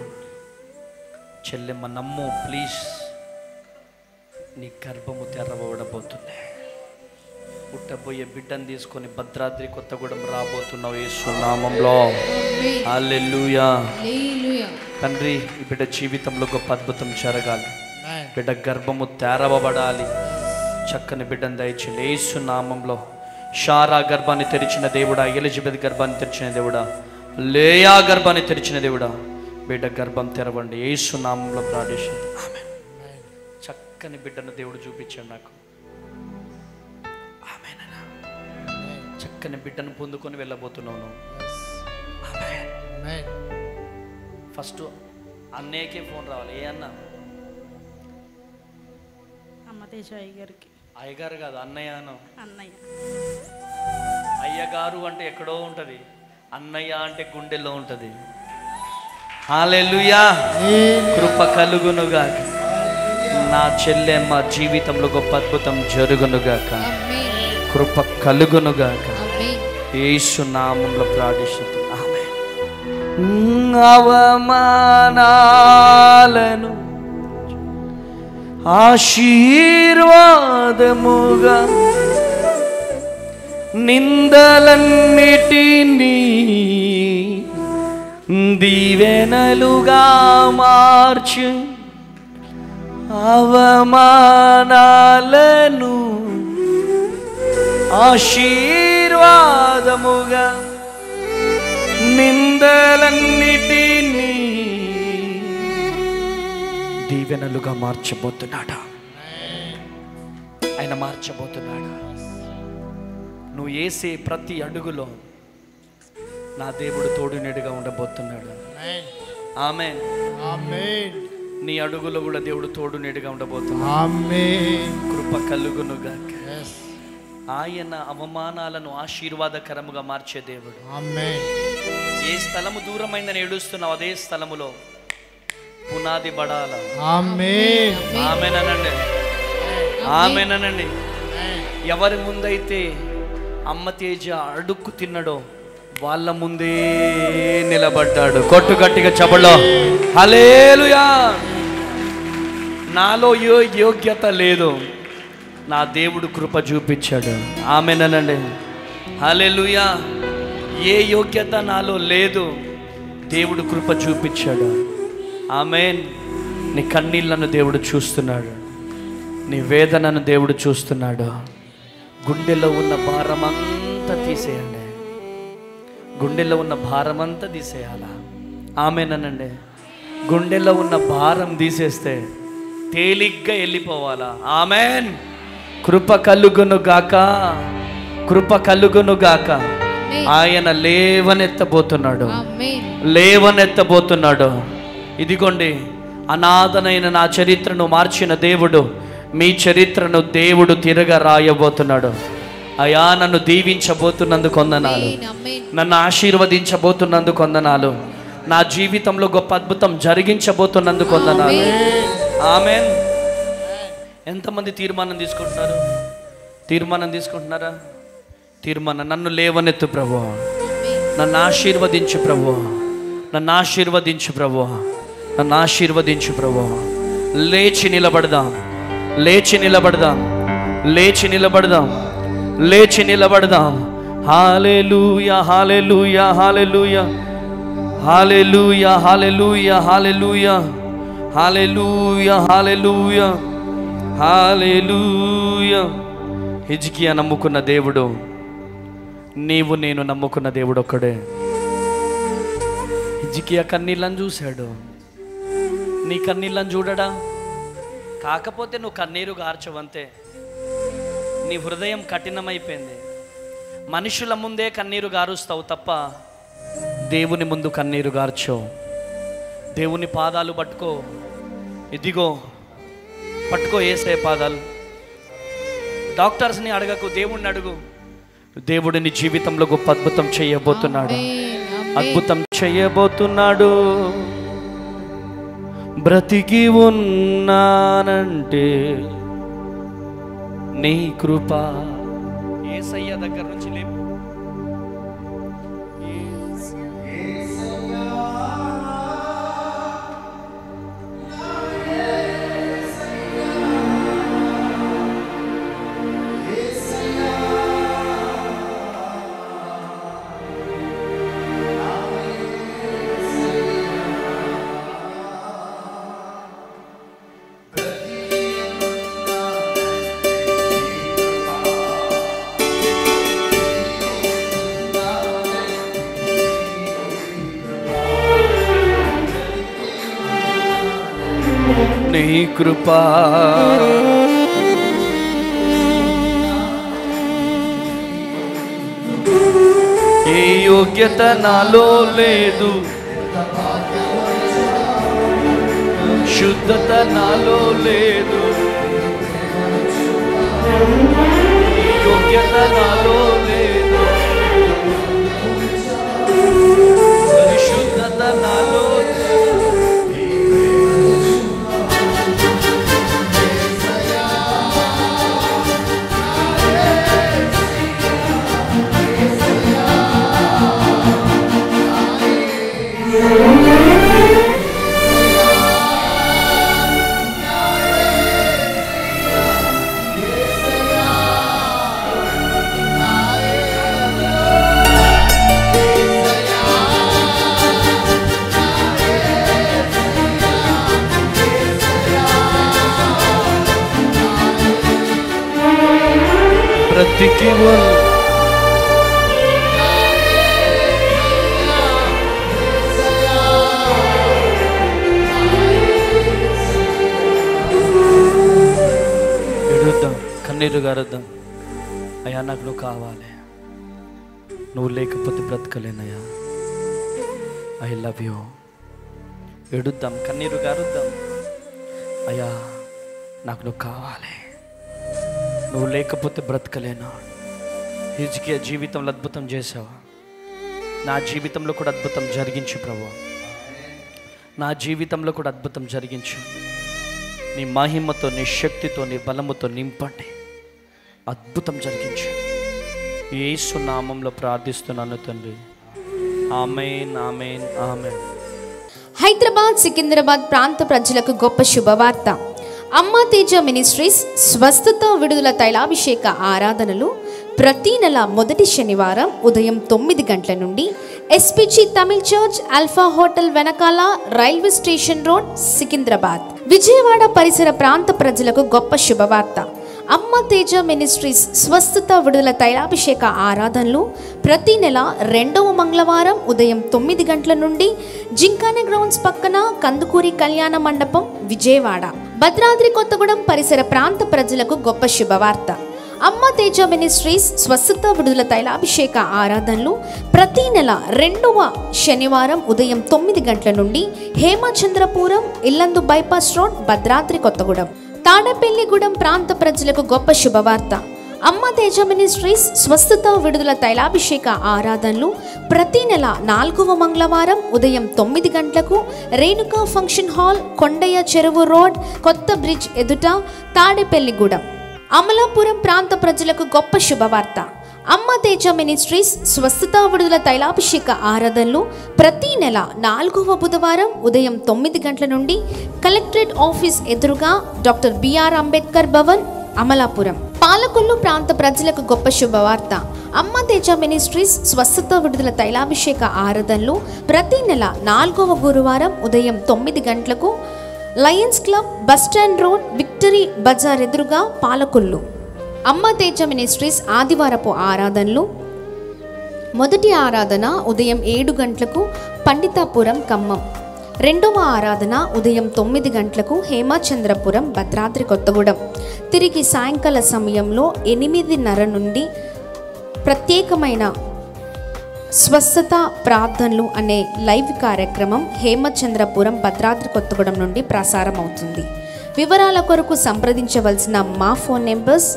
చెల్లెమ్మ నమ్ము ప్లీజ్. నీ గర్భము తెరవబడబోతుంది. పుట్టబోయే బిడ్డను తీసుకొని భద్రాద్రి కొత్తగూడెం రాబోతున్నావు యేసు నామములో. హల్లెలూయా. తండ్రి, ఈ బిడ్డ జీవితంలో గొప్ప అద్భుతం జరగాలి. బిడ్డ గర్భము తెరవబడాలి. చక్కని బిడ్డను దయచేయండి యేసు నామములో. షారా గర్భాన్ని తెరిచిన దేవుడా, ఎలిజబెత్ గర్భాన్ని తెరిచిన దేవుడా, లేయా గర్భాన్ని తెరిచిన దేవుడా, బిడ్డ గర్భం తెరవండి యేసు నామములో ప్రార్థిస్తున్నాను. ఆమేన్. చక్కని బిడ్డను దేవుడు చూపించాడు నాకు. ఆమేన్. చక్కని బిడ్డను పొందుకొని వెళ్ళబోతున్నాను. ఆమేన్. ఫస్ట్ అన్నయ్యకే ఫోన్ రావాలి. ఏ అన్న? అయ్యగారు కాదు, అన్నయ్య. అయ్యగారు అంటే ఎక్కడో ఉంటది, అన్నయ్య అంటే గుండెల్లో ఉంటది. హల్లెలూయా. కృప కలుగునుగా. నా చెల్లెమ్మ జీవితంలో గొప్ప అద్భుతం జరుగునుగాక. కృప కలుగునుగాక. యేసు నామములో ప్రార్థిస్తున్నాను. ఆమేన్. అవమానాలను ఆశీర్వాదముగా నిందలన్నిటినీ దీవెనలుగా మార్చు, అవమానాలను ఆశీర్వాదముగా నిందలన్నిటినీ దీవెనలుగా మార్చబోతున్నాడా? ఆయన మార్చబోతున్నాడా? నువ్వు వేసే ప్రతి అడుగులో నా దేవుడు తోడునేడుగా ఉండబోతున్నాడు. ఆమేన్. ఆమేన్. నీ అడుగులో కూడా దేవుడు తోడునేడుగా ఉండబోతున్నాడు. ఆమేన్. కృప కలుగునుగాక. ఆయన అవమానాలను ఆశీర్వాదకరముగా మార్చే దేవుడు. ఆమేన్. ఏ స్థలము దూరమైందని ఏడుస్తున్నావు, అదే స్థలములో పునాది పడాల. ఆమేన్. ఆమేన్ అనండి. ఆమేన్ అనండి. ఎవరి ముందైతే అమ్మ తేజ అడుక్కు తిన్నాడో వాళ్ళ ముందే నిలబడ్డాడు. కొట్టు గట్టిగా చబలో హల్లెలూయా. నాలో యోగ్యత లేదు, నా దేవుడు కృప చూపించాడు. ఆమేన్ అనండి. హల్లెలూయా. ఏ యోగ్యత నాలో లేదు, దేవుడు కృప చూపించాడు. ఆమేన్. నీ కన్నీళ్లను దేవుడు చూస్తున్నాడు, నీ వేదనను దేవుడు చూస్తున్నాడు. గుండెలో ఉన్న భారమంతా తీసేయండి. గుండెలో ఉన్న భారమంతా తీసేయాలా? ఆమేనండి. గుండెలో ఉన్న భారం తీసేస్తే తేలిగ్గా వెళ్ళిపోవాలా? ఆమేన్. కృప కలుగును గాక, కృప కలుగును గాక. ఆయన లేవనెత్తబోతున్నాడు, లేవనెత్తబోతున్నాడు. ఇదిగోండి, అనాథనైన నా చరిత్రను మార్చిన దేవుడు మీ చరిత్రను దేవుడు తిరగ రాయబోతున్నాడు. అయా, నన్ను దీవించబోతున్నందుకు వందనాలు, నన్ను ఆశీర్వదించబోతున్నందుకు వందనాలు, నా జీవితంలో గొప్ప అద్భుతం జరిగించబోతున్నందుకు వందనాలు. ఆమేన్. ఎంతమంది తీర్మానం తీసుకుంటున్నారు? తీర్మానం తీసుకుంటున్నారా? తీర్మానం. నన్ను లేవనెత్తు ప్రభువా, నన్ను ఆశీర్వదించు ప్రభువా, నన్ను ఆశీర్వదించు ప్రభువా, నన్ను ఆశీర్వదించు ప్రభువా. లేచి నిలబడదాం, లేచి నిలబడదాం, లేచి నిలబడదాం, లేచి నిలబడదాం. హల్లెలూయా, హల్లెలూయా, హల్లెలూయా, హల్లెలూయా, హల్లెలూయా, హల్లెలూయా, హల్లెలూయా, హల్లెలూయా, హల్లెలూయా. హిజ్కియా నమ్ముకున్న దేవుడు, నీవు నేను నమ్ముకున్న దేవుడు ఒక్కడే. హిజ్కియా కన్నీళ్ళని చూశాడు, నీ కన్నీళ్ళని చూడడా? కాకపోతే నువ్వు కన్నీరు గార్చవంతే. నీ హృదయం కఠినమైపోయింది. మనుషుల ముందే కన్నీరు గారుస్తావు తప్ప దేవుని ముందు కన్నీరు గార్చవు. దేవుని పాదాలు పట్టుకో, ఇదిగో పట్టుకో యేసయ్య పాదాలు. డాక్టర్స్ని అడగకు, దేవుణ్ణి అడుగు. దేవుడు నీ జీవితంలో గొప్ప అద్భుతం చేయబోతున్నాడు, అద్భుతం చేయబోతున్నాడు. బ్రతికి ఉన్నానంటే నీ కృప. యేసయ్య దగ్గర నుంచి లేపు. నీ కృపా ఏ యోగ్యత నాలో లేదు, శుద్ధత నాలో లేదు, యోగ్యత నాలో లేదు, పరిశుద్ధత నాలో కన్నీరు గారుద్దాం. అయ్యా నాకు నువ్వు కావాలి, నువ్వు లేకపోతే బ్రతకలేనయ్యా. I love you. ఎడుద్దాం, కన్నీరు గారుద్దాం. అయ్యా నాకు నువ్వు కావాలి, నువ్వు లేకపోతే బ్రతకలేను. హిజ్కియా జీవితంలో అద్భుతం చేసావా? నా జీవితంలో కూడా అద్భుతం జరిగించు ప్రభువా. నా జీవితంలో కూడా అద్భుతం జరిగించు. నీ మహిమతో, నీ శక్తితో, నీ బలముతో నింపండి. అద్భుతం జరిగించు. యేసు నామంలో ప్రార్థిస్తున్నాను తండ్రి. ఆమేన్, ఆమేన్, ఆమేన్. హైదరాబాద్, సికింద్రాబాద్ ప్రాంత ప్రజలకు గొప్ప శుభవార్త. అమ్మ తేజ మినిస్ట్రీస్ స్వస్థత విడుదల తైలాభిషేక ఆరాధనలు ప్రతి నెల మొదటి శనివారం ఉదయం 9 గంటల నుండి SPG Tamil church, Alpha hotel వెనకాల, railway station road, Secunderabad. Vijayawada పరిసర ప్రాంత ప్రజలకు గొప్ప శుభవార్త. అమ్మ తేజ మినిస్ట్రీస్ స్వస్థత విడుదల తైలాభిషేక ఆరాధనలు ప్రతి నెల 2వ మంగళవారం ఉదయం 9 గంటల నుండి జింకానా గ్రౌండ్స్ పక్కన కందుకూరి కళ్యాణ మండపం, విజయవాడ. భద్రాద్రి కొత్తగూడెం పరిసర ప్రాంత ప్రజలకు గొప్ప శుభవార్త. అమ్మ తేజ మినిస్ట్రీస్ స్వస్థత విడుదల తైలాభిషేక ఆరాధనలు ప్రతి నెల 2వ శనివారం ఉదయం 9 గంటల నుండి హేమచంద్రపురం, ఇల్లందు బైపాస్ రోడ్, భద్రాద్రి కొత్తగూడెం. తాడపల్లిగూడెం ప్రాంత ప్రజలకు గొప్ప శుభవార్త. అమ్మ తేజ మినిస్ట్రీస్ స్వస్థత విడుదల తైలాభిషేక ఆరాధనలు ప్రతి నెల 4వ మంగళవారం ఉదయం 9 గంటలకు రేణుకా ఫంక్షన్ హాల్, కొండయ్య చెరువు రోడ్, కొత్త బ్రిడ్జ్ ఎదుట, తాడేపల్లిగూడెం. అమలాపురం ప్రాంత ప్రజలకు గొప్ప శుభవార్త. అమ్మ తేజ మినిస్ట్రీస్ స్వస్థత విడుదల తైలాభిషేక ఆరాధనలు ప్రతి నెల 4వ బుధవారం ఉదయం 9 గంటల నుండి కలెక్టరేట్ ఆఫీస్ ఎదురుగా, డాక్టర్ బిఆర్ అంబేద్కర్ భవన్, అమలాపురం. పాలకొల్లు ప్రాంత ప్రజలకు గొప్ప శుభవార్త. అమ్మ తేజ మినిస్ట్రీస్ స్వస్థత విడుదల తైలాభిషేక ఆరాధనలు ప్రతి నెల 4వ గురువారం ఉదయం 9 గంటలకు Lions Club, bus stand road, Victory Bazaar ఎదురుగా, పాలకొల్లు. అమ్మ తేజ మినిస్ట్రీస్ ఆదివారపు ఆరాధనలు మొదటి ఆరాధన ఉదయం 7 గంటలకు పండితాపురం, ఖమ్మం. 2వ ఆరాధన ఉదయం 9 గంటలకు హేమచంద్రపురం, భద్రాద్రి కొత్తగూడెం. తిరిగి సాయంకాల సమయంలో 8:30 నుండి ప్రత్యేకమైన స్వస్థత ప్రార్థనలు అనే లైవ్ కార్యక్రమం హేమచంద్రపురం, భద్రాద్రి కొత్తగూడెం నుండి ప్రసారం అవుతుంది. వివరాల కొరకు సంప్రదించవలసిన మా ఫోన్ నెంబర్స్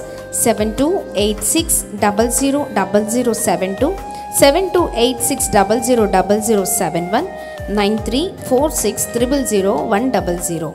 7286000072, 7286000071, 9346000100.